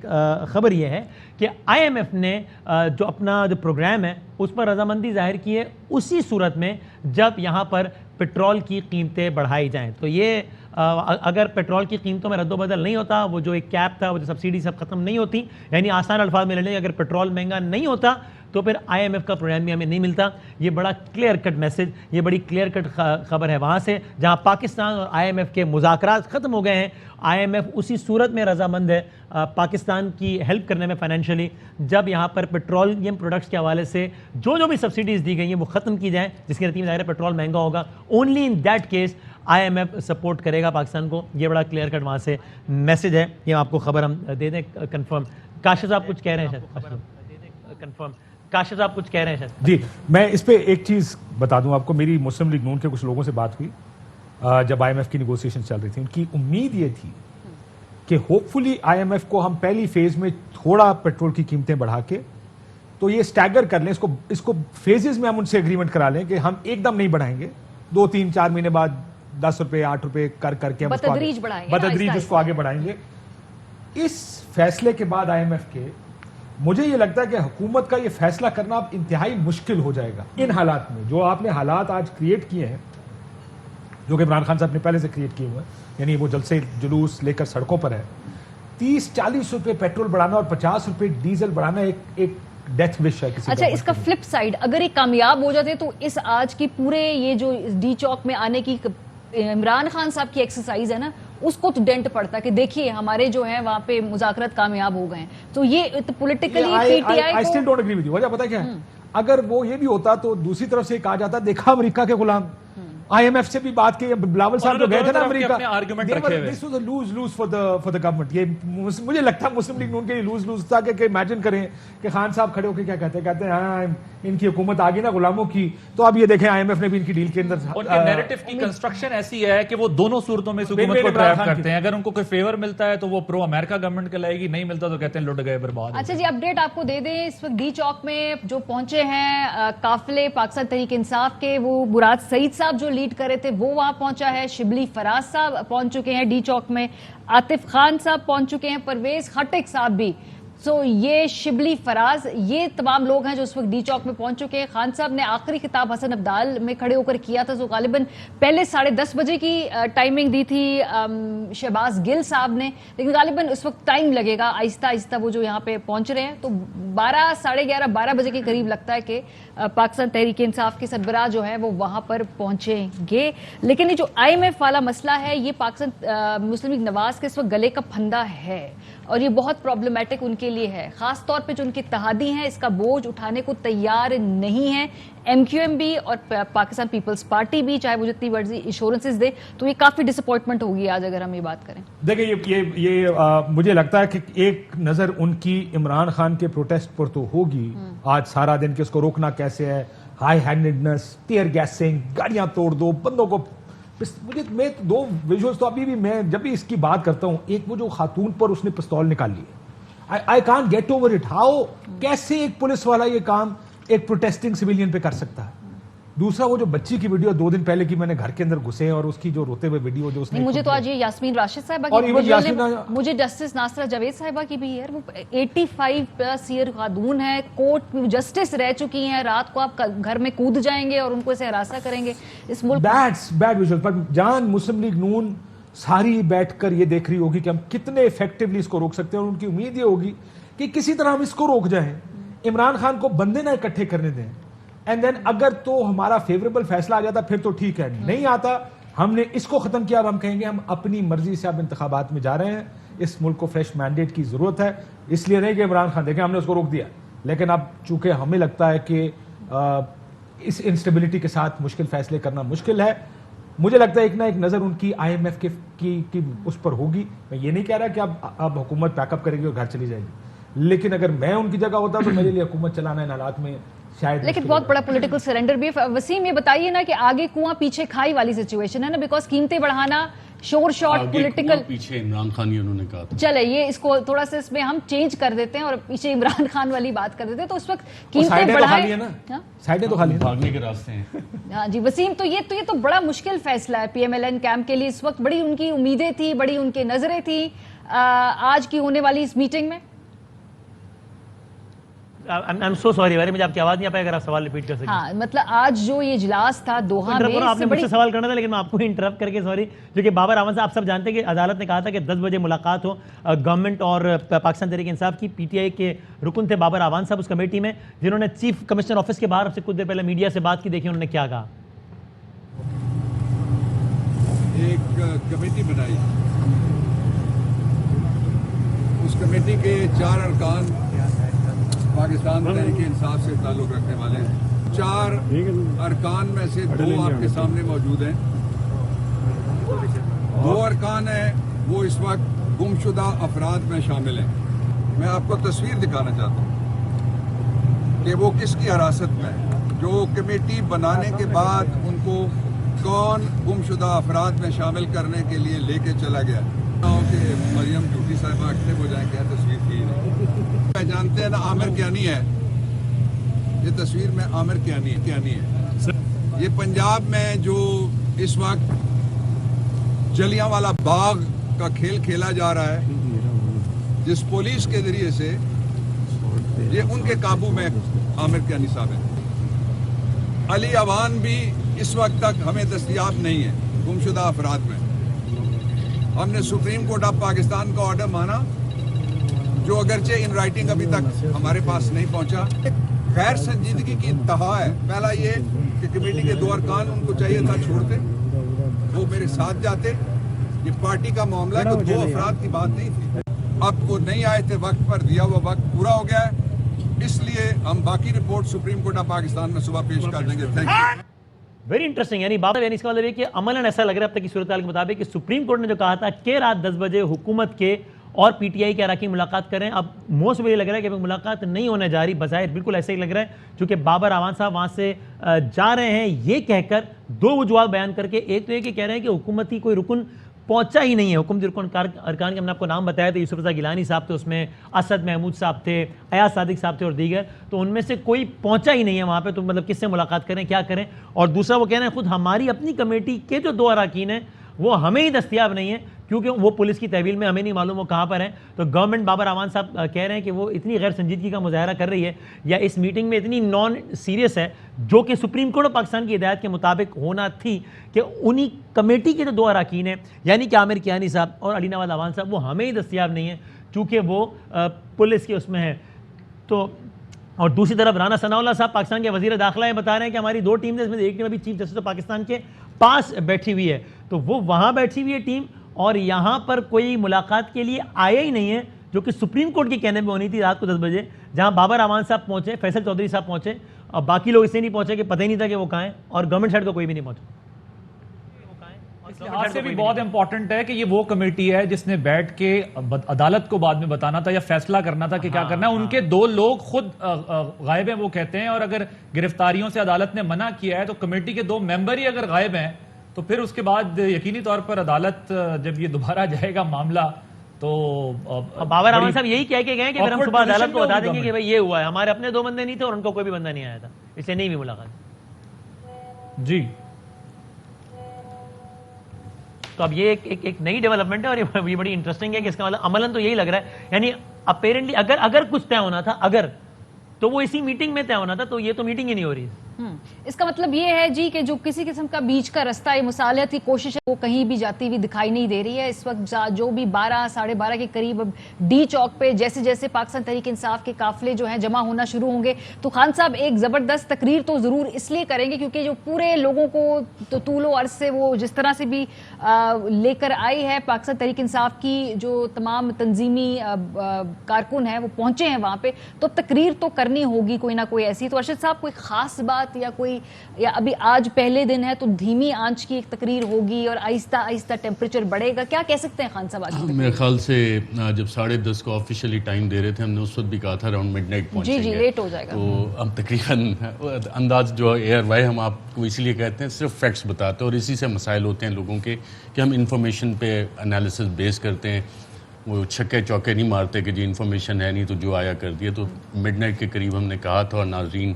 ख़बर ये है कि IMF ने जो अपना जो प्रोग्राम है उस पर रजामंदी ज़ाहिर की है उसी सूरत में जब यहाँ पर पेट्रोल की कीमतें बढ़ाई जाएँ। तो ये अगर पेट्रोल की कीमतों में रद्दोबदल नहीं होता, वो जो एक कैप था, वो जो सब्सिडी सब खत्म नहीं होती, यानी आसान अल्फाज में ले लें, अगर पेट्रोल महंगा नहीं होता तो फिर IMF का प्रोग्राम भी हमें नहीं मिलता। ये बड़ा क्लियर कट मैसेज, ये बड़ी क्लियर कट खबर है वहाँ से, जहाँ पाकिस्तान और IMF के मुज़ाकरात ख़त्म हो गए हैं। IMF उसी सूरत में रजामंद है पाकिस्तान की हेल्प करने में फाइनेंशियली, जब यहाँ पर पेट्रोलियम प्रोडक्ट्स के हवाले से जो भी सब्सिडीज़ दी गई हैं वो ख़त्म की जाएँ, जिसके नतीजे में ज़ाहिर है पेट्रोल महंगा होगा। Only in that case IMF support करेगा पाकिस्तान को। ये बड़ा क्लियर कट वहाँ से मैसेज है, ये आपको खबर हम दे दें कन्फर्म। काशिफ साहब कुछ कह रहे हैं शायद, कन्फर्म काशिफ साहब कुछ कह रहे हैं शायद। जी, मैं इस पे एक चीज़ बता दूं आपको, मेरी मुस्लिम लीग नून के कुछ लोगों से बात हुई जब IMF की निगोसिएशन चल रही थी। उनकी उम्मीद ये थी कि होपफुली IMF को हम पहली फेज़ में थोड़ा पेट्रोल की कीमतें बढ़ा के, तो ये स्टैगर कर लें, इसको फेजेस में हम उनसे एग्रीमेंट करा लें कि हम एकदम नहीं बढ़ाएंगे, 2-3-4 महीने बाद 10 रुपये 8 रुपये करके हम बतदरीज उसको आगे बढ़ाएंगे। इस फैसले के बाद IMF के मुझे ये लगता है कि हुकूमत का ये फैसला करना अब इंतहाई मुश्किल हो जाएगा इन हालात में। जो आपने हालात आज क्रिएट किए हैं, जो कि इमरान खान साहब ने पहले से क्रिएट किए हुए हैं, यानी वो जलसे जुलूस लेकर सड़कों पर है, 30-40 रुपये पेट्रोल बढ़ाना और 50 रुपये डीजल बढ़ाना एक डेथ विश है किसी। अच्छा, इसका फ्लिप साइड, अगर ये कामयाब हो जाते तो इस आज की पूरे ये जो डी चौक में आने की इमरान खान साहब की एक्सरसाइज है ना, उसको तो डेंट पड़ता कि देखिए हमारे जो है वहाँ पे मुज़ाकरात कामयाब हो गए हैं। तो ये politically I still don't agree with you. वजह पता क्या है, अगर वो ये भी होता तो दूसरी तरफ से कहा जाता देखा अमेरिका के गुलाम, IMF से भी बात की, बिलावल साहब जो गए थे ना America, this was a lose lose for the government. ये मुझे लगता है मुस्लिम लीग नून के लिए लूज लूज था कि इमेजिन करें कि खान साहब खड़े होकर क्या कहते हैं हाँ इनकी हुकूमत आ गई ना गुलामों की, तो अब ये देखें IMF ने भी इनकी डील के अंदर उनके नैरेटिव की कंस्ट्रक्शन ऐसी है कि वो दोनों सूरतों में हुकूमत को ट्रैप करते हैं। अगर उनको कोई फेवर मिलता है तो वो प्रो अमेरिका गवर्नमेंट के लाएगी, नहीं मिलता तो कहते हैं लुट गए बर्बाद। अच्छा जी, अपडेट आपको दे दें, इस वक्त डी चौक में जो पहुंचे हैं काफिले पाकिस्तान तहरीक इंसाफ के, वो मुराद सईद साहब जो लीड कर रहे थे वो वहां पहुंचा है, शिबली फराज साहब पहुंच चुके हैं डी चौक में, आतिफ खान साहब पहुंच चुके हैं, परवेज खटिक साहब भी सो ये शिबली फराज, ये तमाम लोग हैं जो इस वक्त डी चौक में पहुंच चुके हैं। खान साहब ने आखिरी खिताब हसन अब्दाल में खड़े होकर किया था, जो गालिबन पहले 10:30 बजे की टाइमिंग दी थी शहबाज गिल साहब ने, लेकिन गालिबन उस वक्त टाइम लगेगा, आहिस्ता आहिस्ता वो जो यहाँ पे पहुंच रहे हैं। तो 12, 11:30, 12 बजे के करीब लगता है कि पाकिस्तान तहरीक इंसाफ के सरबराह जो है वो वहाँ पर पहुँचेंगे। लेकिन ये जो IMF वाला मसला है, ये पाकिस्तान मुस्लिम लीग नवाज के इस वक्त गले का फंदा है और ये बहुत प्रॉब्लमेटिक उनके लिए है, खास तौर पे जो उनके इत्तेहादी हैं इसका बोझ उठाने को तैयार नहीं है। MQM भी और पाकिस्तान पीपल्स पार्टी भी, चाहे वो जितनी मर्जी इंश्योरेंसेस दे, तो ये काफी डिसअपॉइंटमेंट होगी आज अगर हम ये बात करें। देखिए ये मुझे लगता है कि एक नजर उनकी इमरान खान के प्रोटेस्ट पर तो होगी आज सारा दिन कि उसको रोकना कैसे है, हाई हैंडेडनेस, टीयर गैसिंग, गाड़ियां तोड़ दो, बंदों को। मैं दो विजुअल्स तो अभी भी मैं जब भी इसकी बात करता हूं, एक वो जो खातून पर उसने पिस्तौल निकाल ली, I can't get over it. How, कैसे एक पुलिस वाला ये काम एक प्रोटेस्टिंग सिविलियन पे कर सकता है? दूसरा वो जो बच्ची की वीडियो 2 दिन पहले की मैंने घर के अंदर घुसे और उसकी जो रोते हुए वीडियो जो उसने, मुझे तो आज ये यास्मीन राशिद साहिबा और की, मुझे जस्टिस नासरा जावेद साहिबा की भी है, वो 85+ ईयर खातून है, कोर्ट में जस्टिस रह चुकी हैं, रात को आप घर में कूद जाएंगे और उनको ऐसे हरासा करेंगे इस मुल्क। Bad visual. पर जान मुस्लिम लीग नून सारी बैठकर ये देख रही होगी कि हम कितने इफेक्टिवली इसको रोक सकते हैं, और उनकी उम्मीद ये होगी कि किसी तरह हम इसको रोक जाएं, इमरान खान को बंदे ना इकट्ठे करने दें, एंड देन अगर तो हमारा फेवरेबल फैसला आ जाता फिर तो ठीक है, नहीं आता हमने इसको खत्म किया, अब हम कहेंगे हम अपनी मर्जी से अब इंतखाबात में जा रहे हैं, इस मुल्क को फ्रेश मैंडेट की जरूरत है। इसलिए नहीं कि इमरान खान देखें हमने उसको रोक दिया, लेकिन अब चूंकि हमें लगता है कि इस इंस्टेबिलिटी के साथ मुश्किल फैसले करना मुश्किल है, मुझे लगता है एक ना एक नजर उनकी IMF की उस पर होगी। मैं ये नहीं कह रहा कि अब हुकूमत पैकअप करेगी और घर चली जाएगी, लेकिन अगर मैं उनकी जगह होता तो मेरे लिए हुकूमत चलाना इन हालात में शायद, लेकिन बहुत बड़ा पॉलिटिकल सरेंडर भी है। वसीम ये बताइए ना कि आगे कुआं पीछे खाई वाली सिचुएशन है ना, बिकॉज कीमतें बढ़ाना, शोर शॉट, पॉलिटिकल पीछे इमरान खान ही उन्होंने कहा था। चले ये इसको थोड़ा सा इसमें हम चेंज कर देते हैं और पीछे इमरान खान वाली बात कर देते हैं। तो उस वक्त कीमतें बढ़ाए, साइडें तो खाली हैं, भागने के रास्ते हैं। हाँ जी वसीम, तो ये तो बड़ा मुश्किल फैसला है PMLN कैंप के लिए इस वक्त। बड़ी उनकी उम्मीदें थी, बड़ी उनकी नजरें थी आज की होने वाली इस मीटिंग में। I'm so sorry, मुझे आपकी आवाज नहीं आ पाई, अगर आप सवाल रिपीट कर सकें। हाँ, मतलब आज जो ये इजलास था दोहा में, आपने मुझसे सवाल करना था लेकिन मैं आपको इंटरप्ट करके सॉरी, क्योंकि बाबर आवाम साहब, आप सब जानते हैं कि अदालत ने कहा था कि 10 बजे मुलाकात हो गवर्नमेंट और पाकिस्तान तहरीक इंसाफ की। PTI के रुकन थे बाबर आवाम साहब उस कमेटी में, जिन्होंने चीफ कमिश्नर ऑफिस के बाहर से कुछ देर पहले मीडिया से बात की। देखिए उन्होंने क्या कहा। एक कमेटी बनाई, उस कमेटी के 4 अरकान पाकिस्तान तहरीक इंसाफ से ताल्लुक़ रखने वाले हैं। 4 अरकान में से 2 आपके सामने मौजूद हैं। 2 अरकान हैं वो इस वक्त गुमशुदा अफराद में शामिल हैं। मैं आपको तस्वीर दिखाना चाहता हूँ कि वो किसकी हिरासत में है। जो कमेटी बनाने के बाद उनको कौन गुमशुदा अफराद में शामिल करने के लिए लेके चला गया, कि मरियम झूठी साहिबा एक्टिव हो जाए, क्या तस्वीर थी नहीं जानते हैं ना। आमिर कियानी है ये तस्वीर में, आमिर कियानी है। ये पंजाब में जो इस वक्त जलियांवाला बाग का खेल खेला जा रहा है, जिस पुलिस के जरिए से, ये उनके काबू में आमिर कियानी साहब है। अली अवान भी इस वक्त तक हमें दस्तयाब नहीं है गुमशुदा अफराद में। हमने सुप्रीम कोर्ट ऑफ पाकिस्तान का ऑर्डर माना, जो अगरचे इन राइटिंग अभी तक हमारे पास नहीं पहुंचा। गैर संजीदगी की इंतहा है। पहला ये कि कमेटी के 2 अरकान उनको चाहिए था छोड़ते, वो मेरे साथ जाते। ये पार्टी का मामला है, तो 2 अफराद की बात नहीं थी। अब वो नहीं आए थे वक्त पर, दिया हुआ वक्त पूरा हो गया है, इसलिए हम बाकी report supreme court of Pakistan में सुबह पेश कर देंगे। Thank you. Very interesting. यानी बात यानी इसका मतलब है कि अमलन ऐसा लग रहा है अब तक की सूरत हाल के मुताबिक कि सुप्रीम कोर्ट ने जो कहा था कि रात 10 बजे हुकूमत के और PTI के अरकान मुलाकात करें, अब मोस्ट ये लग रहा है कि मुलाकात नहीं होने जा रही। बज़ाहिर बिल्कुल ऐसे ही लग रहा है, क्योंकि बाबर आवाम साहब वहाँ से जा रहे हैं ये कहकर 2 वजूहात बयान करके। एक तो ये कि कह रहे हैं कि हुकूमत की कोई रुकन पहुंचा ही नहीं है। हुकूमती रुकन अरकान के हमने आपको नाम बताया था, यूसुफ रज़ा गिलानी साहब थे, उसमें असद महमूद साहब थे, अयाज सादिक साहब थे और दीगर, तो उनमें से कोई पहुंचा ही नहीं है वहाँ पे। तो मतलब किससे मुलाकात करें, क्या करें। और दूसरा वो कह रहे हैं खुद हमारी अपनी कमेटी के जो 2 अरकान हैं वो हमें ही दस्तयाब नहीं है, کیونکہ وہ پولیس کی تحویل میں ہمیں نہیں معلوم وہ کہاں پر ہیں. تو گورنمنٹ بابر اعوان صاحب کہہ رہے ہیں کہ وہ اتنی غیر سنجیدگی کا مظاہرہ کر رہی ہے یا اس میٹنگ میں اتنی نان سیریس ہے, جو کہ سپریم کورٹ آف پاکستان کی ہدایت کے مطابق ہونا تھی, کہ انہی کمیٹی کے جو 2 اراکین ہیں یعنی کہ عامر کیانی صاحب اور علی نواز اعوان صاحب وہ ہمیں ہی دستیاب نہیں ہیں چونکہ وہ پولیس کے اس میں ہیں. تو اور دوسری طرف رانا ثناء اللہ صاحب پاکستان کے وزیر داخلہ ہیں, بتا رہے ہیں کہ ہماری 2 ٹیمیں, اس میں ایک ٹیم ابھی چیف جسٹس آف پاکستان کے پاس بیٹھی ہوئی ہے, تو وہ وہاں بیٹھی ہوئی ہے ٹیم, اور یہاں پر کوئی ملاقات کے لیے آیا ہی نہیں ہے, جو کہ سپریم کورٹ کے کہنے میں ہونی تھی رات کو 10 بجے, جہاں بابر اعوان صاحب پہنچے, فیصل چودھری صاحب پہنچے, اور باقی لوگ اس سے نہیں پہنچے کہ پتہ ہی نہیں تھا کہ وہ کہاں ہیں, اور گورنمنٹ سائڈ تو کوئی بھی نہیں پہنچا. اس لحاظ سے بھی بہت امپورٹنٹ ہے کہ یہ وہ کمیٹی ہے جس نے بیٹھ کے عدالت کو بعد میں بتانا تھا یا فیصلہ کرنا تھا کہ کیا کرنا ہے. ان کے 2 لوگ خود غائب ہیں وہ کہتے ہیں, اور اگر گرفتاریوں سے عدالت نے منع کیا ہے تو کمیٹی کے 2 ممبر ہی اگر غائب ہیں تو پھر اس کے بعد یقینی طور پر عدالت جب یہ دوبارہ جائے گا معاملہ تو بابر اعوان صاحب یہی کہہ کے گئے کہ پھر ہم صبح عدالت کو بتا دیں گے کہ بھائی یہ ہوا ہے, ہمارے اپنے 2 بندے نہیں تھے اور ان کو کوئی بھی بندہ نہیں آیا تھا, اس لیے نہیں بھی ملاقات. جی تو اب یہ ایک نئی ڈیولپمنٹ ہے, اور یہ بڑی انٹرسٹنگ ہے کہ اس کا مطلب عملاً تو یہی لگ رہا ہے, یعنی اپیرنٹلی اگر کچھ طے ہونا تھا, اگر تو وہ اسی میٹنگ میں طے ہونا تھا, تو یہ تو میٹنگ ہی نہیں ہو رہی ہے. اس کا مطلب یہ ہے جی کہ جو کسی قسم کا بیچ کا رستہ ہے, مصالحت کی کوشش ہے, وہ کہیں بھی جاتی ہوئی دکھائی نہیں دے رہی ہے. اس وقت جو بھی 12 ساڑھے 12 کے قریب ڈی چوک پہ جیسے جیسے پاکستان تحریک انصاف کے قافلے جو ہیں جمع ہونا شروع ہوں گے, تو خان صاحب ایک زبردست تقریر تو ضرور اس لیے کریں گے کیونکہ جو پورے لوگوں کو تو طول و عرض سے وہ جس طرح سے بھی لے کر آئی ہے پاکستان تحریک انصاف کی جو تمام تنظیمی کارکن ہیں وہ پہنچے ہیں وہاں پہ, تو تقریر تو کرنی ہوگی کوئی نہ کوئی ایسی. تو ارشد صاحب کوئی خاص بات یا ابھی آج پہلے دن ہے تو دھیمی آنچ کی ایک تقریر ہوگی اور آہستہ آہستہ ٹیمپریچر بڑھے گا, کیا کہہ سکتے ہیں خان صاحب آج؟ میرے خیال سے جب 10:30 کو آفیشیلی ٹائم دے رہے تھے, ہم نے اس وقت بھی کہا تھا اراؤنڈ مڈ نائٹ پہنچیں گے. جی لیٹ ہو جائے گا. تو ہم تقریباً انداز جو ایئر وائی ہم آپ کو اس لیے کہتے ہیں صرف فیکٹس بتاتے ہیں, اور اسی سے مسائل ہوتے ہیں لوگوں کے کہ ہم انفارمیشن پہ انالیسس بیس کرتے ہیں, وہ چھکے چوکے نہیں مارتے کہ جی انفارمیشن ہے نہیں تو جو آیا کر دیا. تو مڈ نائٹ کے قریب ہم نے کہا تھا, اور ناظرین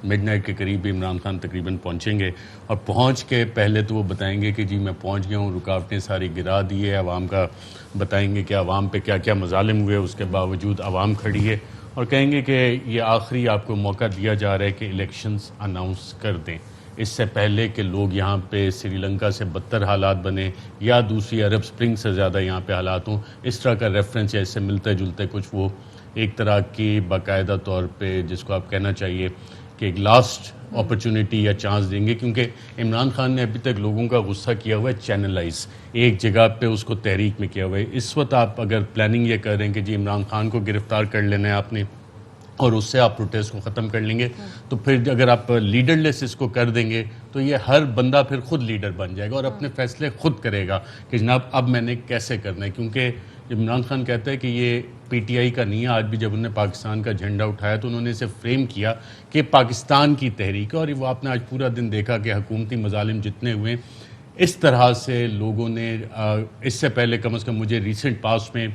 مڈ نائٹ کے قریب بھی عمران خان تقریباً پہنچیں گے, اور پہنچ کے پہلے تو وہ بتائیں گے کہ جی میں پہنچ گیا ہوں, رکاوٹیں ساری گرا دی ہے, عوام کا بتائیں گے کہ عوام پہ کیا کیا مظالم ہوئے, اس کے باوجود عوام کھڑی ہے, اور کہیں گے کہ یہ آخری آپ کو موقع دیا جا رہا ہے کہ الیکشنز اناؤنس کر دیں, اس سے پہلے کہ لوگ یہاں پہ سری لنکا سے بدتر حالات بنے یا دوسری عرب سپرنگ سے زیادہ یہاں پہ حالات ہوں. اس طرح کا ریفرنس یا اس سے ملتے جلتے کچھ وہ ایک طرح کی باقاعدہ طور پہ جس کو آپ کہنا چاہیے کہ ایک لاسٹ اپرچونٹی یا چانس دیں گے, کیونکہ عمران خان نے ابھی تک لوگوں کا غصہ کیا ہوا ہے چینلائز, ایک جگہ پہ اس کو تحریک میں کیا ہوا ہے. اس وقت آپ اگر پلاننگ یہ کر رہے ہیں کہ جی عمران خان کو گرفتار کر لینا ہے آپ نے اور اس سے آپ پروٹیسٹ کو ختم کر لیں گے, تو پھر اگر آپ لیڈر لیس اس کو کر دیں گے تو یہ ہر بندہ پھر خود لیڈر بن جائے گا اور اپنے فیصلے خود کرے گا کہ جناب اب میں نے کیسے کرنا ہے. کیونکہ عمران خان کہتا ہے کہ یہ پی ٹی آئی کا نہیں ہے, آج بھی جب انہوں نے پاکستان کا جھنڈا اٹھایا تو انہوں نے اسے فریم کیا کہ پاکستان کی تحریک ہے, اور وہ آپ نے آج پورا دن دیکھا کہ حکومتی مظالم جتنے ہوئے اس طرح سے لوگوں نے اس سے پہلے کم از کم مجھے ریسنٹ پاس میں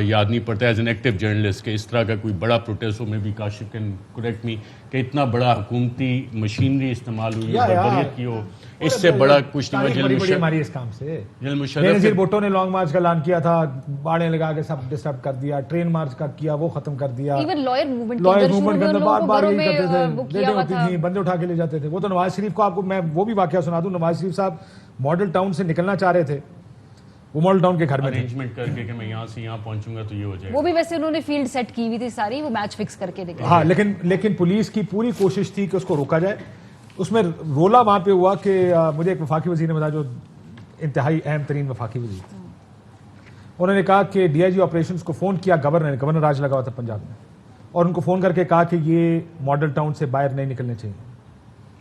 یاد نہیں پڑتا ایز این ایکٹیو جرنلسٹ کہ اس طرح کا کوئی بڑا پروٹیسٹ ہو, میں بھی کاشف کین کریکٹ می, کہ اتنا بڑا حکومتی مشینری استعمال ہوئی ہو, بربریت کی ہو, اس سے بڑا کچھ نہیں. نذیر بھٹو نے لانگ مارچ کا اعلان کیا تھا, باڑیں لگا کے سب ڈسٹرب کر دیا, ٹرین مارچ کا کیا وہ ختم کر دیا, لائر موومنٹ کے اندر بار بار یہی کرتے تھے, ریڈیں ہوتی تھیں, بندے اٹھا کے لے جاتے تھے. وہ تو نواز شریف کو آپ کو میں وہ بھی واقعہ سنا دوں, نواز شریف صاحب ماڈل ٹاؤن سے نکلنا چاہ رہے تھے, وہ ماڈل ٹاؤن کے گھر میں ارینجمنٹ کر کے کہ میں یہاں سے یہاں پہنچوں گا تو یہ ہو جائے گا. وہ بھی ویسے انہوں نے فیلڈ سیٹ کی ہوئی تھی ساری, وہ میچ فکس کر کے نکلے. ہاں لیکن پولیس کی پوری کوشش تھی کہ اس کو روکا جائے. اس میں رولا وہاں پہ ہوا کہ مجھے ایک وفاقی وزیر نے بتایا جو انتہائی اہم ترین وفاقی وزیر تھے, انہوں نے کہا کہ ڈی آئی جی آپریشنز کو فون کیا گورنر راج لگا ہوا تھا پنجاب میں, اور ان کو فون کر کے کہا کہ یہ ماڈل ٹاؤن سے باہر نہیں نکلنے چاہیے.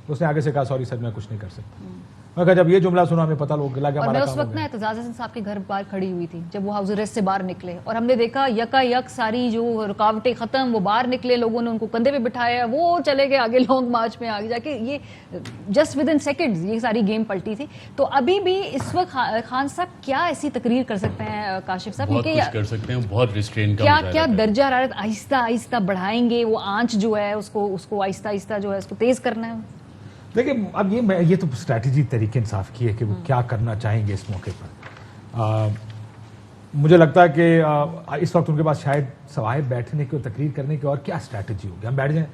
اس نے آگے سے کہا سوری سر میں کچھ نہیں کر سکتا. میں کہا جب یہ جملہ سنا ہمیں پتہ لوگ گلا کہ اور میں اس وقت نا اعتزاز حسن صاحب کے گھر باہر کھڑی ہوئی تھی جب وہ ہاؤس اریسٹ سے باہر نکلے, اور ہم نے دیکھا یکا یک ساری جو رکاوٹیں ختم, وہ باہر نکلے, لوگوں نے ان کو کندھے پہ بٹھایا, وہ چلے گئے آگے لانگ مارچ میں. آگے جا کے یہ جسٹ ود ان سیکنڈز یہ ساری گیم پلٹی تھی. تو ابھی بھی اس وقت خان صاحب کیا ایسی تقریر کر سکتے ہیں کاشف صاحب, بہت کچھ کر سکتے ہیں, بہت ریسٹرین کا کیا درجہ حرارت آہستہ آہستہ بڑھائیں گے, وہ آنچ جو ہے اس کو آہستہ آہستہ جو ہے اس کو تیز کرنا ہے. دیکھیں اب یہ تو اسٹریٹجی تحریک انصاف کی ہے کہ وہ کیا کرنا چاہیں گے اس موقع پر. मुझे लगता है कि इस वक्त उनके पास शायद सवाए बैठने की और तकरीर करने की और क्या स्ट्रैटेजी होगी, हम बैठ जाएं।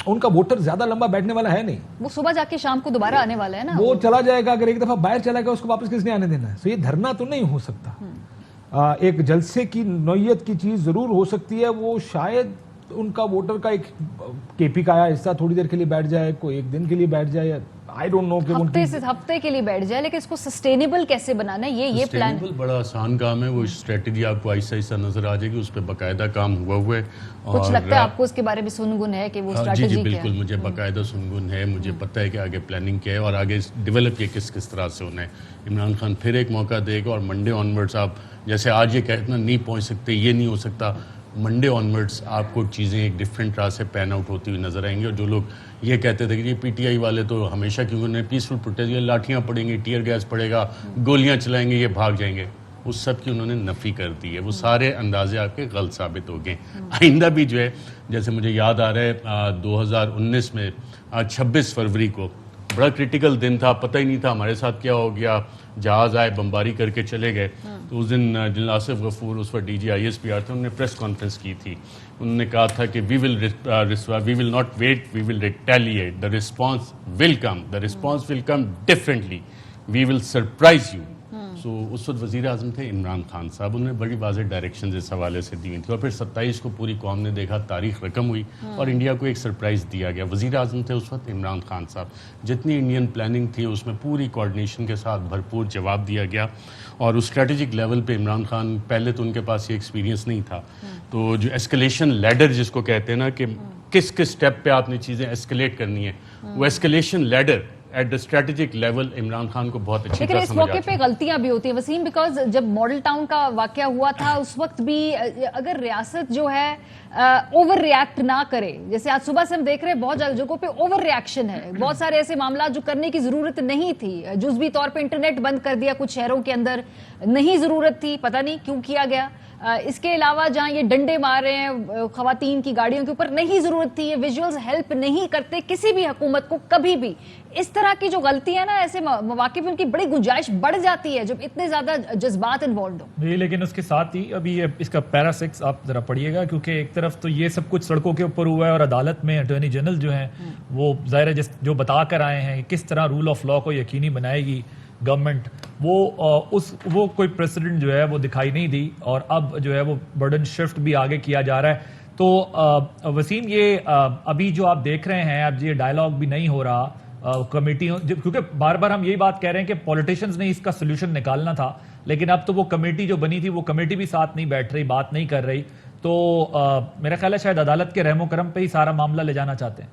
उनका वोटर ज्यादा लंबा बैठने वाला है नहीं, वो सुबह जाके शाम को दोबारा आने वाला है ना, वो चला जाएगा। अगर एक दफा बाहर चला गया उसको वापस किसने आने देना है? तो ये धरना तो नहीं हो सकता। एक जलसे की नौयत की चीज जरूर हो सकती है, वो शायद उनका वोटर का एक केपी का आया हिस्सा थोड़ी देर के लिए बैठ जाए, कोई एक दिन के लिए बैठ जाए, आई डोंट नो कि हफ्ते के लिए बैठ जाए, लेकिन इसको सस्टेनेबल कैसे बनाना है ये प्लान बड़ा आसान काम है। वो स्ट्रेटजी आपको आहिस्ता आहिस्ता नजर आ जाएगी, उस पर बाकायदा काम हुआ है। कुछ लगता है आपको उसके बारे में सुनगुन है कि वो स्ट्रेटजी जी बिल्कुल, मुझे बाकायदा सुनगुन है, मुझे पता है कि आगे प्लानिंग क्या है और आगे डेवलप ये किस तरह से होना है। इमरान खान फिर एक मौका देगा और मंडे ऑनवर्ड्स आप जैसे आज ये कहना नहीं पहुँच सकते, ये नहीं हो सकता, मंडे ऑनवर्ड्स आपको चीज़ें एक डिफरेंट तरह से पैन आउट होती हुई नजर आएंगी। और जो लोग ये कहते थे कि ये पीटीआई वाले तो हमेशा क्योंकि उन्हें पीसफुल प्रोटेस्ट, ये लाठियाँ पड़ेंगी, टीयर गैस पड़ेगा, गोलियाँ चलाएंगे, ये भाग जाएंगे, उस सब की उन्होंने नफ़ी कर दी है। वो सारे अंदाजे आपके गलत साबित हो गए। आइंदा भी जो है, जैसे मुझे याद आ रहा है 2019 में 26 फरवरी को बड़ा क्रिटिकल दिन था, पता ही नहीं था हमारे साथ क्या हो गया, जहाज़ आए बमबारी करके चले गए। तो उस दिन जनरल आसिफ गफूर उस पर DG ISPR थे, उन्होंने प्रेस कॉन्फ्रेंस की थी। उन्होंने कहा था कि we will not wait, we will retaliate, the response will come differently, we will surprise you. So उस वक्त वज़ीर आज़म थे इमरान खान साहब, उन्होंने बड़ी वाज़ेह डायरेक्शन इस हवाले से दी थी। और फिर 27 को पूरी कौम ने देखा, तारीख रकम हुई और इंडिया को एक सरप्राइज़ दिया गया। वज़ीर आज़म थे उस वक्त इमरान खान साहब, जितनी इंडियन प्लानिंग थी उसमें पूरी कोऑर्डिनेशन के साथ भरपूर जवाब दिया गया। और उस स्ट्रेटेजिक लेवल पे इमरान खान, पहले तो उनके पास ये एक्सपीरियंस नहीं था, तो जो एस्केलेशन लैडर जिसको कहते हैं ना कि किस किस स्टेप पे आपने चीज़ें एस्केलेट करनी है, वो escalation ladder at the strategic level Imran Khan को बहुत अच्छी लेकिन इस मौके पे गलतियां भी होती हैं वसीम, बिकॉज जब मॉडल टाउन का वाकया हुआ था उस वक्त भी अगर रियासत जो है ओवर रिएक्ट ना करे, जैसे आज सुबह से हम देख रहे हैं बहुत ज्यादा जगहों पे ओवर रिएक्शन है, बहुत सारे ऐसे मामला जो करने की जरूरत नहीं थी, जुज़वी तौर पे इंटरनेट बंद कर दिया कुछ शहरों के अंदर, नहीं जरूरत थी, पता नहीं क्यों किया गया। इसके अलावा जहाँ ये डंडे मार रहे हैं खवातीन की गाड़ियों के ऊपर, नहीं जरूरत थी, ये विजुअल्स हेल्प नहीं करते किसी भी हुकूमत को कभी भी। इस तरह की जो गलतियां ना, ऐसे मौके पे उनकी बड़ी गुंजाइश बढ़ जाती है जब इतने ज्यादा जज्बात इन्वॉल्व हो। जी, लेकिन उसके साथ ही अभी ये इसका पैरा 6 आप जरा पढ़िएगा, क्योंकि एक तरफ तो ये सब कुछ सड़कों के ऊपर हुआ है और अदालत में अटॉर्नी जनरल जो है वो ज़ाहिर है जो बता कर आए हैं किस तरह रूल ऑफ लॉ को यकीनी बनाएगी गवर्नमेंट, वो कोई प्रेसिडेंट जो है वो दिखाई नहीं दी और अब जो है वो बर्डन शिफ्ट भी आगे किया जा रहा है। तो वसीम, ये अभी जो आप देख रहे हैं, अब ये डायलॉग भी नहीं हो रहा कमेटियों, क्योंकि बार बार हम यही बात कह रहे हैं कि पॉलिटिशियंस ने इसका सोल्यूशन निकालना था, लेकिन अब तो वो कमेटी जो बनी थी वो कमेटी भी साथ नहीं बैठ रही, बात नहीं कर रही। तो मेरा ख्याल है शायद अदालत के रहमो करम पे ही सारा मामला ले जाना चाहते हैं।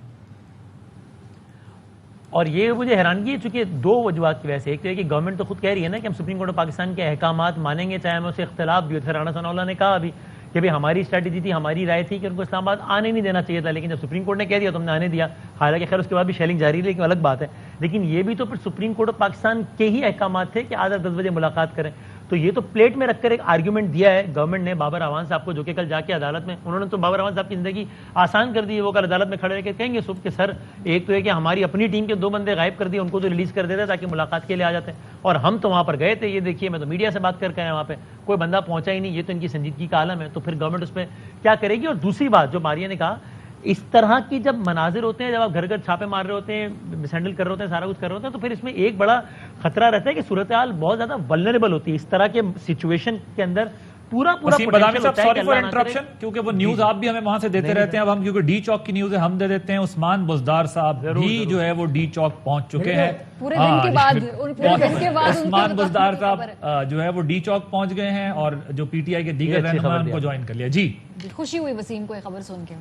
और ये मुझे हैरानगी है, चूंकि दो वजूहत की वजह से, एक तो है कि गवर्नमेंट तो खुद कह रही है ना कि हम सुप्रीम कोर्ट ऑफ पाकिस्तान के अहकामात मानेंगे, चाहे हमें उससे इख्तलाफ भी हो। फिर राणा सनाउल्लाह ने कहा अभी कि भाई हमारी स्ट्रैटेजी थी, हमारी राय थी कि उनको इस्लामाबाद आने नहीं देना चाहिए था, लेकिन जब सुप्रीम कोर्ट ने कह दिया तो हमने आने दिया। हालांकि खैर उसके बाद भी शेलिंग जारी रही, लेकिन अलग बात है। लेकिन ये भी तो फिर सुप्रीम कोर्ट ऑफ पाकिस्तान के ही अहकामात थे कि आज 10 बजे मुलाकात करें। तो ये तो प्लेट में रखकर एक आर्ग्यूमेंट दिया है गवर्नमेंट ने बाबर अवान साहब को, जो कि कल जाके अदालत में उन्होंने तो बाबर अवान साहब की जिंदगी आसान कर दी है। वो कल अदालत में खड़े रह के कहेंगे सुबह के सर, एक तो है कि हमारी अपनी टीम के 2 बंदे गायब कर दिए, उनको तो रिलीज कर देते ताकि मुलाकात के लिए आ जाते, और हम तो वहाँ पर गए थे, ये देखिए मैं तो मीडिया से बात करके आया, वहाँ पे कोई बंदा पहुंचा ही नहीं। ये तो इनकी संजीदगी का आलम है। तो फिर गवर्नमेंट उस पर क्या करेगी? और दूसरी बात जो मारिया ने कहा, इस तरह की जब मनाजिर होते हैं, जब आप घर घर छापे मार रहे होते हैं, मिसहैंडल कर रहे होते हैं, सारा कुछ कर रहे होते हैं, तो फिर इसमें एक बड़ा खतरा रहता है कि सूरत हाल बहुत ज्यादा वल्नरेबल होती है इस तरह के सिचुएशन के अंदर। पूरा सॉरी फॉर इंटरप्शन, क्योंकि वो न्यूज आप भी हमें वहां से देते रहते हैं। अब हम क्योंकि डी चौक की न्यूज है हम दे देते हैं। उस्मान बुज़दार साहब भी जो है वो डी चौक पहुंच चुके हैं पूरे दिन के बाद। उस्मान बुज़दार साहब जो है वो डी चौक पहुंच गए हैं और जो पीटीआई के दीगर रहनुमा उनको ज्वाइन कर लिया। जी, खुशी हुई वसीम को खबर सुन के।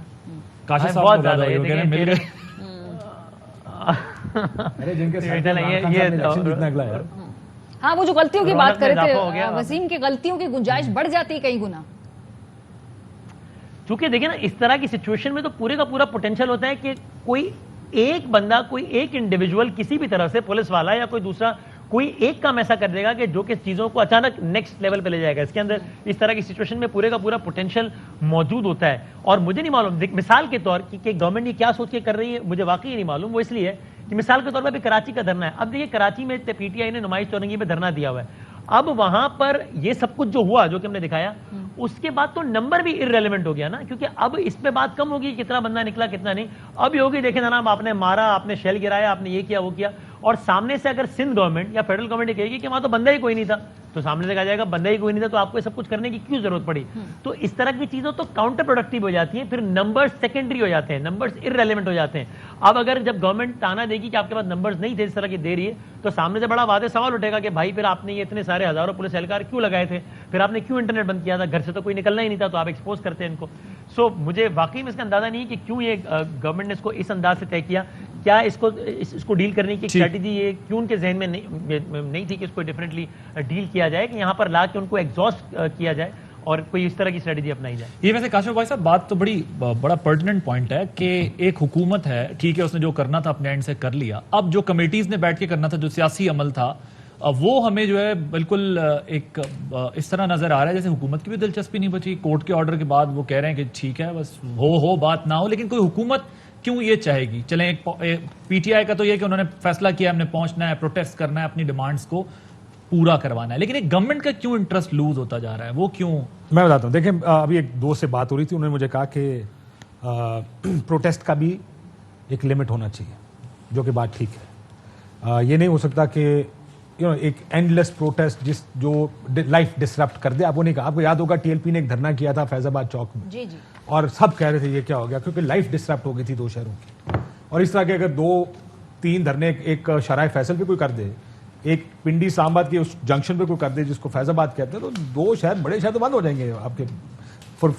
काशिफ साहब मिल गए। अरे जिनके जीतना अगला यार। हाँ, वो जो गलतियों की बात कर रहे थे वसीम, की गलतियों की गुंजाइश बढ़ जाती है कई गुना। चूंकि देखिए ना, इस तरह की सिचुएशन में तो पूरे का पूरा पोटेंशियल होता है कि कोई एक बंदा, कोई एक इंडिविजुअल किसी भी तरह से, पुलिस वाला या कोई दूसरा, कोई एक काम ऐसा कर देगा कि जो कि चीज़ों को अचानक नेक्स्ट लेवल पे ले जाएगा। इसके अंदर इस तरह की सिचुएशन में पूरे का पूरा पोटेंशियल मौजूद होता है। और मुझे नहीं मालूम, मिसाल के तौर कि गवर्नमेंट ये क्या सोच के कर रही है, मुझे वाकई नहीं मालूम। वो इसलिए है कि मिसाल के तौर पर अभी कराची का धरना है। अब देखिए, कराची में पीटीआई ने नुमाइश चौरंगी में धरना दिया हुआ है। اب وہاں پر یہ سب کچھ جو ہوا جو کہ ہم نے دکھایا اس کے بعد تو نمبر بھی ارریلیونٹ ہو گیا نا, کیونکہ اب اس پہ بات کم ہوگی کتنا بندہ نکلا کتنا نہیں, اب یہ ہوگی دیکھیں جناب آپ نے مارا, آپ نے شیل گرایا, آپ نے یہ کیا وہ کیا, اور سامنے سے اگر سندھ گورنمنٹ یا فیڈرل گورنمنٹ یہ کہے گی کہ وہاں تو بندہ ہی کوئی نہیں تھا, تو سامنے سے کہا جائے گا بندہ ہی کوئی نہیں تھا تو آپ کو یہ سب کچھ کرنے کی کیوں ضرورت پڑی. تو اس طرح کی چیزوں تو کاؤنٹر پروڈکٹیو ہو جاتی ہیں, پھر نمبرز سیکنڈری ہو جاتے ہیں, نمبرز ارریلیونٹ ہو جاتے ہیں. اب اگر جب گورنمنٹ تانا دے گی کہ آپ کے پاس نمبرز نہیں تھے اس طرح کی دے رہی ہے, تو سامنے سے بڑا واضح سوال اٹھے گا کہ بھائی پھر آپ نے یہ اتنے سارے ہزاروں پولیس اہلکار کیوں لگائے تھے, پھر آپ نے کیوں انٹرنیٹ بند کیا تھا, گھر سے تو کوئی نکلنا ہی نہیں تھا تو آپ ایکسپوز کرتے ہیں ان کو. سو مجھے واقعی میں اس کا اندازہ نہیں ہے کہ کیوں یہ گورنمنٹ نے اس کو اس انداز سے طے کیا, کیا اس کو ڈیل کرنے کی اسٹریٹجی یہ کیوں ان کے ذہن میں نہیں تھی کہ اس کو ڈیفینیٹلی ڈیل کیا جائے, کہ یہاں پر لا کے ان کو ایگزاسٹ کیا جائے اور کوئی اس طرح کی اسٹریٹجی اپنائی جائے. یہ ویسے کاشف بھائی صاحب بات تو بڑا پرٹیننٹ پوائنٹ ہے کہ ایک حکومت ہے, ٹھیک ہے اس نے جو کرنا تھا اپنے اینڈ سے کر لیا, اب جو کمیٹیز نے بیٹھ کے کرنا تھا, جو سیاسی عمل تھا, وہ ہمیں جو ہے بالکل ایک اس طرح نظر آ رہا ہے جیسے حکومت کی بھی دلچسپی نہیں بچی. کورٹ کے آرڈر کے بعد وہ کہہ رہے ہیں کہ ٹھیک ہے بس ہو بات نہ ہو, لیکن کوئی حکومت کیوں یہ چاہے گی. چلیں پی ٹی آئی کا تو یہ کہ انہوں نے فیصلہ کیا ہم نے پہنچنا ہے, پروٹیسٹ کرنا ہے, اپنی ڈیمانڈز کو پورا کروانا ہے, لیکن ایک گورنمنٹ کا کیوں انٹرسٹ لوز ہوتا جا رہا ہے, وہ کیوں؟ میں بتاتا ہوں. دیکھیں ابھی ایک دوست سے بات ہو رہی تھی, انہوں نے مجھے کہا کہ پروٹیسٹ کا بھی ایک لمٹ ہونا چاہیے, جو کہ بات ٹھیک ہے. یہ نہیں ہو سکتا کہ ایک اینڈ لیس پروٹیسٹ جو لائف ڈسرپٹ کر دے. آپ وہ نہیں کہا, آپ کو یاد ہوگا ٹی ایل پی نے ایک دھرنا کیا تھا فیض آباد چوک میں, جی جی, اور سب کہہ رہے تھے یہ کیا ہو گیا, کیونکہ لائف ڈسرپٹ ہو گئی تھی 2 شہروں کی. اور اس طرح کے اگر 2-3 دھرنے ایک شرائع فیصل پہ کوئی کر دے, ایک پنڈی اسلام آباد کے اس جنکشن پہ کوئی کر دے جس کو فیض آباد کہتے ہیں, تو 2 شہر بڑے شہر تو بند ہو جائیں گے آپ کے. For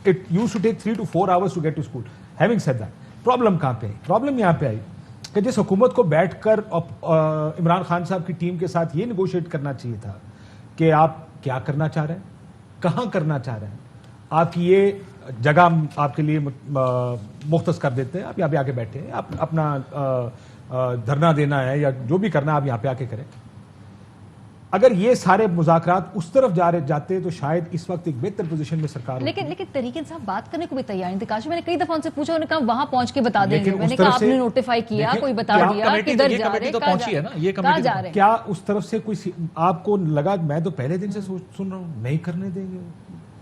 it used to take 3 to 4 hours to get to school. Having said that, problem کہاں پہ آئی؟ پرابلم یہاں پہ آئی کہ جس حکومت کو بیٹھ کر عمران خان صاحب کی ٹیم کے ساتھ یہ نیگوشیٹ کرنا چاہیے تھا کہ آپ کیا کرنا چاہ رہے ہیں, کہاں کرنا چاہ رہے ہیں, آپ کی یہ جگہ آپ کے لیے مختص کر دیتے ہیں, آپ یہاں پہ آ کے بیٹھے ہیں, آپ اپنا دھرنا دینا ہے یا جو بھی کرنا ہے آپ یہاں پہ آ کے کریں. اگر یہ سارے مذاکرات اس طرف جاتے تو شاید اس وقت ایک بہتر پوزیشن میں سرکار ہوتی. لیکن طریقے صاحب بات کرنے کو بھی تیار نہیں تھے. کاشف میں نے کئی دفعہ ان سے پوچھا, انہوں نے کہا وہاں پہنچ کے بتا دیں گے. میں نے کہا آپ نے نوٹیفائی کیا, کوئی بتا دیا کدھر جا رہے ہیں, کہاں جا رہے ہیں. کیا اس طرف سے کوئی آپ کو لگا؟ میں تو پہلے دن سے سن رہا ہوں نہیں کرنے دیں گے,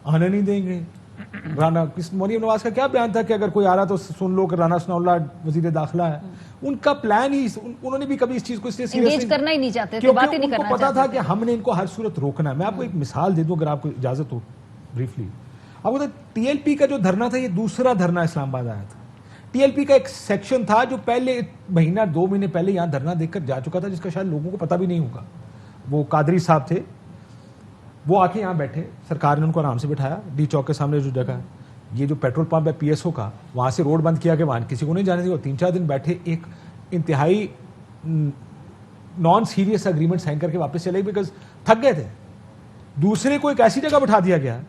آنے نہیں دیں گے. رانا مریم نواز کا کیا بیان تھا کہ اگر کوئی آ رہا تو سن لو کہ رانا ثناء اللہ وزیر داخلہ ہے. ان کا پلان ہی, انہوں نے بھی کبھی اس چیز کو انگیج کرنا ہی نہیں چاہتے تھے, بات ہی نہیں کرنا چاہتے. پتا تھا کہ ہم نے ان کو ہر صورت روکنا ہے. میں آپ کو ایک مثال دے دوں اگر آپ کو اجازت ہو بریفلی. آپ کو ٹی ایل پی کا جو دھرنا تھا یہ دوسرا دھرنا اسلام آباد آیا تھا. ٹی ایل پی کا ایک سیکشن تھا جو پہلے 1-2 مہینے پہلے یہاں دھرنا دیکھ کر جا چکا تھا, جس کا شاید لوگوں کو پتا بھی نہیں ہوگا. وہ قادری صاحب تھے, وہ آ کے یہاں بیٹھے, سرکار نے ان کو آرام سے بٹھایا ڈی چوک کے سامنے جو جگہ ہے, یہ جو پیٹرول پمپ ہے پی ایس او کا, وہاں سے روڈ بند کیا کہ وہاں کسی کو نہیں جانے دیا. 3-4 دن بیٹھے, ایک انتہائی نان سیریس اگریمنٹ سائن کر کے واپس چلے, بیکاز تھک گئے تھے. دوسرے کو ایک ایسی جگہ بٹھا دیا گیا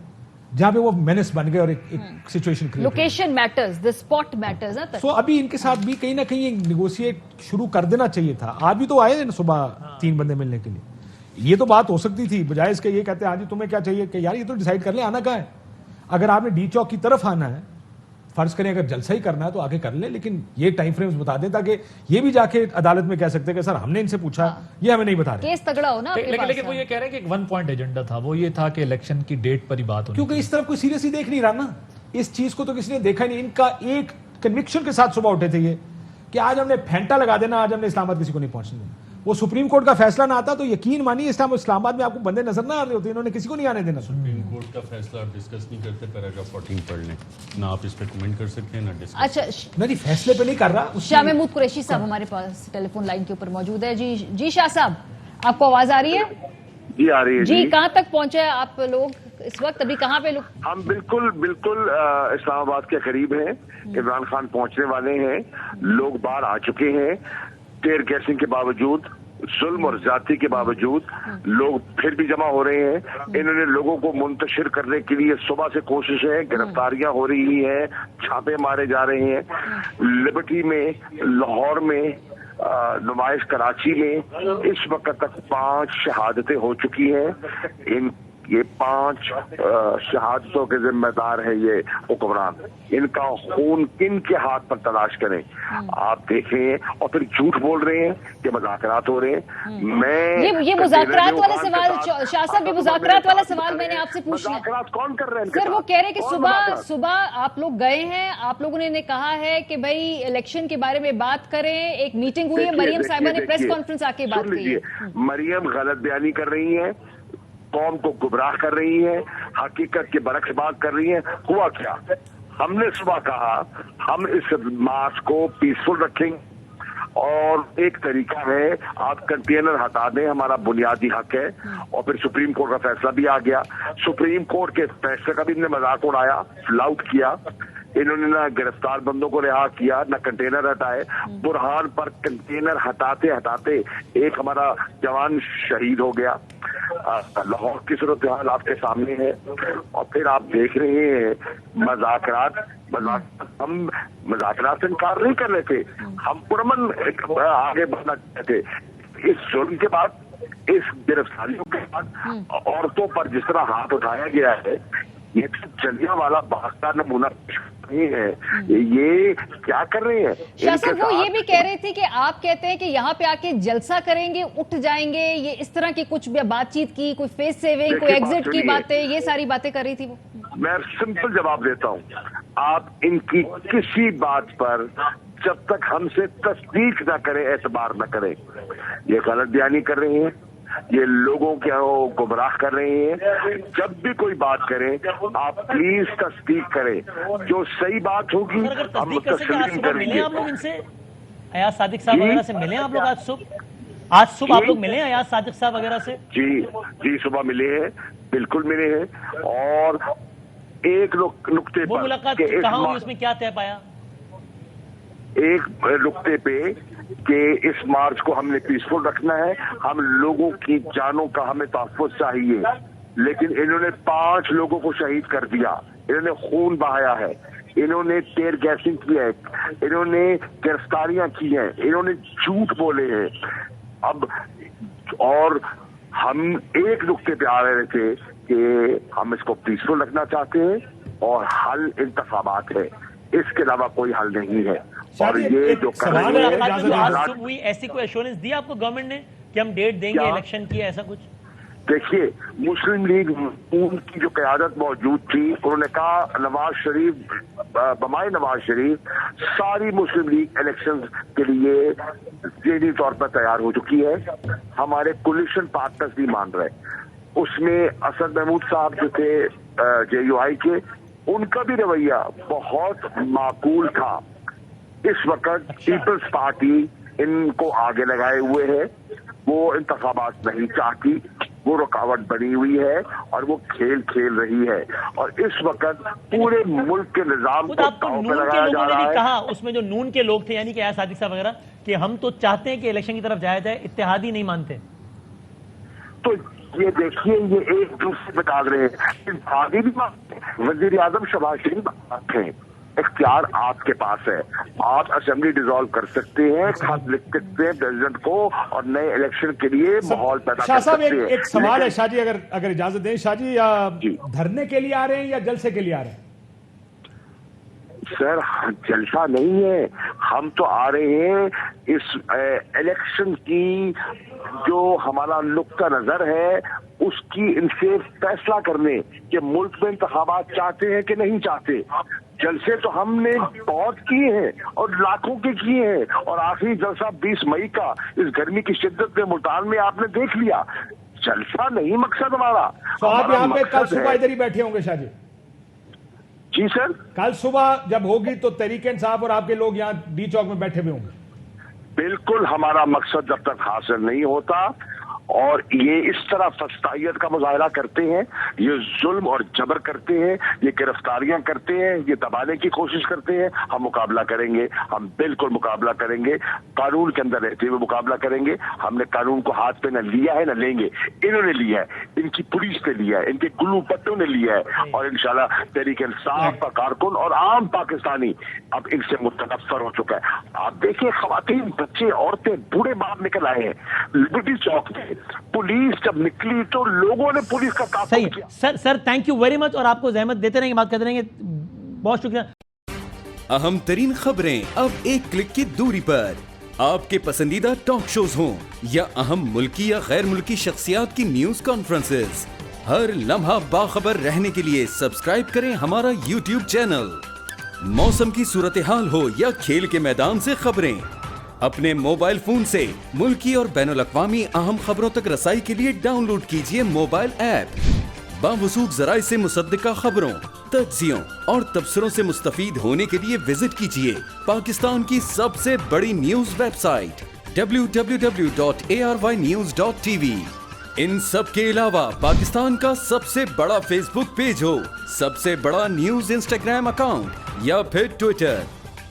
جہاں پہ وہ مینس بن گئے اور ایک سچویشن کریٹ. لوکیشن میٹرز, دی اسپاٹ میٹرز. سو ابھی ان کے ساتھ بھی کہیں نہ کہیں نیگوشیٹ شروع کر دینا چاہیے تھا. آپ بھی تو آئے ہیں صبح 3 بندے ملنے کے لیے, یہ تو بات ہو سکتی تھی, بجائے اس کے یہ کہتے ہیں ہاں جی تمہیں کیا چاہیے, کہ یار یہ تو ڈیسائیڈ کر لیں آنا کہاں ہے. اگر آپ نے ڈی چوک کی طرف آنا ہے, فرض کریں اگر جلسہ ہی کرنا ہے تو آگے کر لیں, لیکن یہ ٹائم فریمز بتا دیں تاکہ یہ بھی جا کے عدالت میں کہہ سکتے ہیں کہ سر ہم نے ان سے پوچھا, یہ ہمیں نہیں بتا رہے. کیس تگڑا ہو نا. لیکن وہ یہ کہہ رہے ہیں کہ ایک 1 پوائنٹ ایجنڈا تھا, وہ یہ تھا کہ الیکشن کی ڈیٹ پر ہی بات ہونی, کیونکہ اس طرف کوئی سیریسلی دیکھ نہیں رہا نا. اس چیز کو تو کسی نے دیکھا نہیں. ان کا ایک کنوکشن کے ساتھ صبح اٹھے تھے یہ کہ آج ہم نے پھینٹا لگا دینا, آج ہم نے اسلام آباد کسی کو نہیں پہنچنے دینا. وہ سپریم کورٹ کا فیصلہ نہ آتا تو یقین مانیے اسلام آباد میں آپ کو بندے نظر نہ آنے ہوتے, انہوں نے کسی کو نہیں آنے دینا. سپریم کورٹ کا فیصلہ آپ ڈسکس نہیں کرتے, پیراگراف 14 پڑھ لیں, نہ آپ اس پہ کمنٹ کر سکتے ہیں نہ ڈسکس. اچھا نہیں فیصلے پہ نہیں کر رہا. شاہ محمود قریشی صاحب ہمارے پاس ٹیلی فون لائن کے اوپر موجود ہے. جی شاہ صاحب, آپ کو آواز آ رہی ہے؟ جی آ رہی ہے. جی کہاں تک پہنچے آپ لوگ اس وقت, ابھی کہاں پہ لوگ؟ ہم بالکل اسلام آباد کے قریب ہیں, عمران خان پہنچنے والے ہیں, لوگ باہر آ چکے ہیں. ٹیئر گیسنگ کے باوجود, ظلم اور زیادتی کے باوجود لوگ پھر بھی جمع ہو رہے ہیں. انہوں نے لوگوں کو منتشر کرنے کے لیے صبح سے کوششیں, گرفتاریاں ہو رہی ہیں, چھاپے مارے جا رہے ہیں. لبرٹی میں, لاہور میں, نمائش کراچی میں اس وقت تک 5 شہادتیں ہو چکی ہیں. ان ये 5 शहादतों के जिम्मेदार है ये हुक्मरान, इनका खून किन के हाथ पर तलाश करें। आप देखें, और फिर झूठ बोल रहे हैं कि मुज़ाकरात हो रहे हैं। मैं ये मुज़ाकरात वाला सवाल, शाह साहब, ये मुज़ाकरात वाला सवाल मैंने आपसे पूछना है। मुज़ाकरात कौन कर रहे हैं? सर वो कह रहे हैं कि सुबह आप लोग गए हैं, आप लोगों ने कहा है कि भाई इलेक्शन के बारे में बात करें, एक मीटिंग हुई है, मरियम साहिबा ने प्रेस कॉन्फ्रेंस आके बात की है। मरियम गलत बयानी कर रही है, कौम को गुमराह कर रही है, हकीकत के बरक्स बात कर रही है। हुआ क्या, हमने सुबह कहा हम इस मार्च को पीसफुल रखेंगे, और एक तरीका है आप कंटेनर हटा दें, हमारा बुनियादी हक है। और फिर सुप्रीम कोर्ट का फैसला भी आ गया, सुप्रीम कोर्ट के फैसले का भी इन्होंने मजाक उड़ाया, फ्लाउट किया। इन्होंने ना गिरफ्तार बंदों को रिहा किया, ना कंटेनर हटाए। बुरहान पर कंटेनर हटाते हटाते एक हमारा जवान शहीद हो गया। लाहौर की सूरत हाल आपके सामने है, और फिर आप देख रहे हैं हम मजाकरात से इनकार नहीं कर रहे थे, हम पुरमन आगे बढ़ना चाहते थे। इस जुल्म के बाद, इस गिरफ्तारियों के बाद औरतों पर जिस तरह हाथ उठाया गया है, ये जलियांवाला बाग का नमूना नहीं है। ये क्या कर रहे हैं? शाह साहब वो ये भी कह रहे थे कि आप कहते हैं कि यहाँ पे आके जलसा करेंगे, उठ जाएंगे, ये इस तरह की कुछ बातचीत की, कोई फेस सेविंग, कोई एग्जिट की बातें, ये सारी बातें कर रही थी वो। मैं सिंपल जवाब देता हूँ, आप इनकी किसी बात पर जब तक हमसे तस्दीक न करें, एतबार न करें, ये गलत बयानी कर रहे हैं, ये लोगों को गुमराह कर रहे हैं। जब भी कोई बात करें आप प्लीज तस्दीक करें, जो सही बात होगी हम तस्लीम करेंगे। आप लोग इनसे अयाज सादिक साहब वगैरह से मिले आप लोग आज सुबह आप लोग मिले अयाज सादिक साहब वगैरह से? जी सुबह मिले हैं, बिल्कुल मिले हैं। और एक नुक्ते वो मुलाकात कहाँ हुई, उसमें क्या तय पाया? एक नुक्ते पे कि इस मार्च को हमने पीसफुल रखना है, हम लोगों की जानों का हमें तहफ़्फ़ुज़ चाहिए, लेकिन इन्होंने 5 लोगों को शहीद कर दिया, इन्होंने खून बहाया है, इन्होंने टेयर गैसिंग की है, इन्होंने गिरफ्तारियां की हैं, इन्होंने झूठ बोले हैं। अब और हम एक नुक्ते पे आ रहे थे कि हम इसको पीसफुल रखना चाहते हैं और हल इंतखाबात है, इसके अलावा कोई हल नहीं है। और ये जो कर रहे हैं, हुई ऐसी कोई एश्योरेंस दी आपको गवर्नमेंट ने कि हम डेट देंगे इलेक्शन की, ऐसा कुछ? देखिए, मुस्लिम लीग की जो क़यादत मौजूद थी, उन्होंने कहा नवाज शरीफ, बमाए नवाज शरीफ, सारी मुस्लिम लीग इलेक्शन के लिए ज़हनी तौर पर तैयार हो चुकी है। हमारे कोलिशन पार्टनर्स भी मान रहे, उसमें असद महमूद साहब जो थे JUI के, उनका भी रवैया बहुत माकूल था। इस वक्त पीपल्स पार्टी इनको आगे लगाए हुए है, वो इंतखाबात नहीं चाहती, वो रुकावट बनी हुई है और वो खेल खेल रही है। और इस वक्त पूरे मुल्क के निजाम को दांव पे लगाया जा रहा है। कहा उसमें जो नून के लोग थे, यानी कि अयाज सादिक साहब वगैरह, कि हम तो चाहते हैं कि इलेक्शन की तरफ जाया जाए, इत्तेहादी नहीं मानते। तो ये देखिए, ये एक दूसरे पे डाल रहे हैं, आगे भी वजीर आजम शहबाज शरीफ हैं, इख्तियार आपके पास है, आप असेंबली डिसॉल्व कर सकते हैं, खत लिख सकते हैं प्रेसिडेंट को और नए इलेक्शन के लिए माहौल पैदा कर सकते हैं। एक सवाल है शाह जी, अगर इजाजत दें शाह जी, धरने के लिए आ रहे हैं या जलसे के लिए आ रहे हैं? सर जलसा नहीं है, हम तो आ रहे हैं इस इलेक्शन की जो हमारा नुक्ता नजर है उसकी इनसे फैसला करने कि मुल्क में इंतखाबात चाहते हैं कि नहीं चाहते। जलसे तो हमने बहुत किए हैं और लाखों के किए हैं, और आखिरी जलसा 20 मई का इस गर्मी की शिद्दत में मुल्तान में आपने देख लिया। जलसा नहीं मकसद हमारा। तो आप यहाँ पे कल सुबह इधर ही बैठे होंगे शाह जी? जी सर, कल सुबह जब होगी तो तहरीक इंसाफ और आपके लोग यहाँ डी चौक में बैठे हुए होंगे? बिल्कुल, हमारा मकसद जब तक हासिल नहीं होता और ये इस तरह फस्तायत का मुजाहरा करते हैं, ये जुल्म और जबर करते हैं, ये गिरफ्तारियां करते हैं, ये दबाने की कोशिश करते हैं, हम मुकाबला करेंगे, हम बिल्कुल मुकाबला करेंगे, कानून के अंदर रहते हुए मुकाबला करेंगे। हमने कानून को हाथ पे न लिया है न लेंगे, इन्होंने लिया है, इनकी पुलिस ने लिया है, इनके गुल्लू पट्टों ने लिया है, और इंशाल्लाह तहरीक इंसाफ का कारकुन और आम पाकिस्तानी अब इनसे मुतनफ्फर हो चुका है। आप देखिए, खवातीन, बच्चे, औरतें, बूढ़े बाप निकल आए हैं लिबर्टी चौक में, पुलिस जब निकली तो लोगों ने पुलिस का काफिला सही है sir thank you very much और आपको जहमत देते रहेंगे बात करते रहेंगे बहुत शुक्रिया अहम तरीन खबरें अब एक क्लिक की दूरी पर आपके पसंदीदा टॉक शोज हों या अहम मुल्की या गैर मुल्की शख्सियात की न्यूज कॉन्फ्रेंसेस हर लम्हा बाखबर रहने के लिए सब्सक्राइब करें हमारा YouTube चैनल मौसम की सूरत हाल हो या खेल के मैदान से खबरें अपने मोबाइल फोन से मुल्की और बैनुल-अक़वामी अहम खबरों तक रसाई के लिए डाउनलोड कीजिए मोबाइल ऐप बावसूख ज़राए से मुसद्दिका खबरों तज्ज़ियों और तबसरों से मुस्तफ़ीद होने के लिए विजिट कीजिए पाकिस्तान की सबसे बड़ी न्यूज वेबसाइट www.arYnews.tv। इन सब के अलावा पाकिस्तान का सबसे बड़ा फेसबुक पेज हो, सबसे बड़ा न्यूज इंस्टाग्राम अकाउंट या फिर ट्विटर,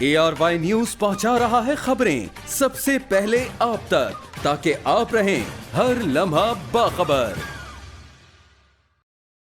ARY न्यूज पहुंचा रहा है खबरें सबसे पहले आप तक ताकि आप रहें हर लम्हा बाखबर।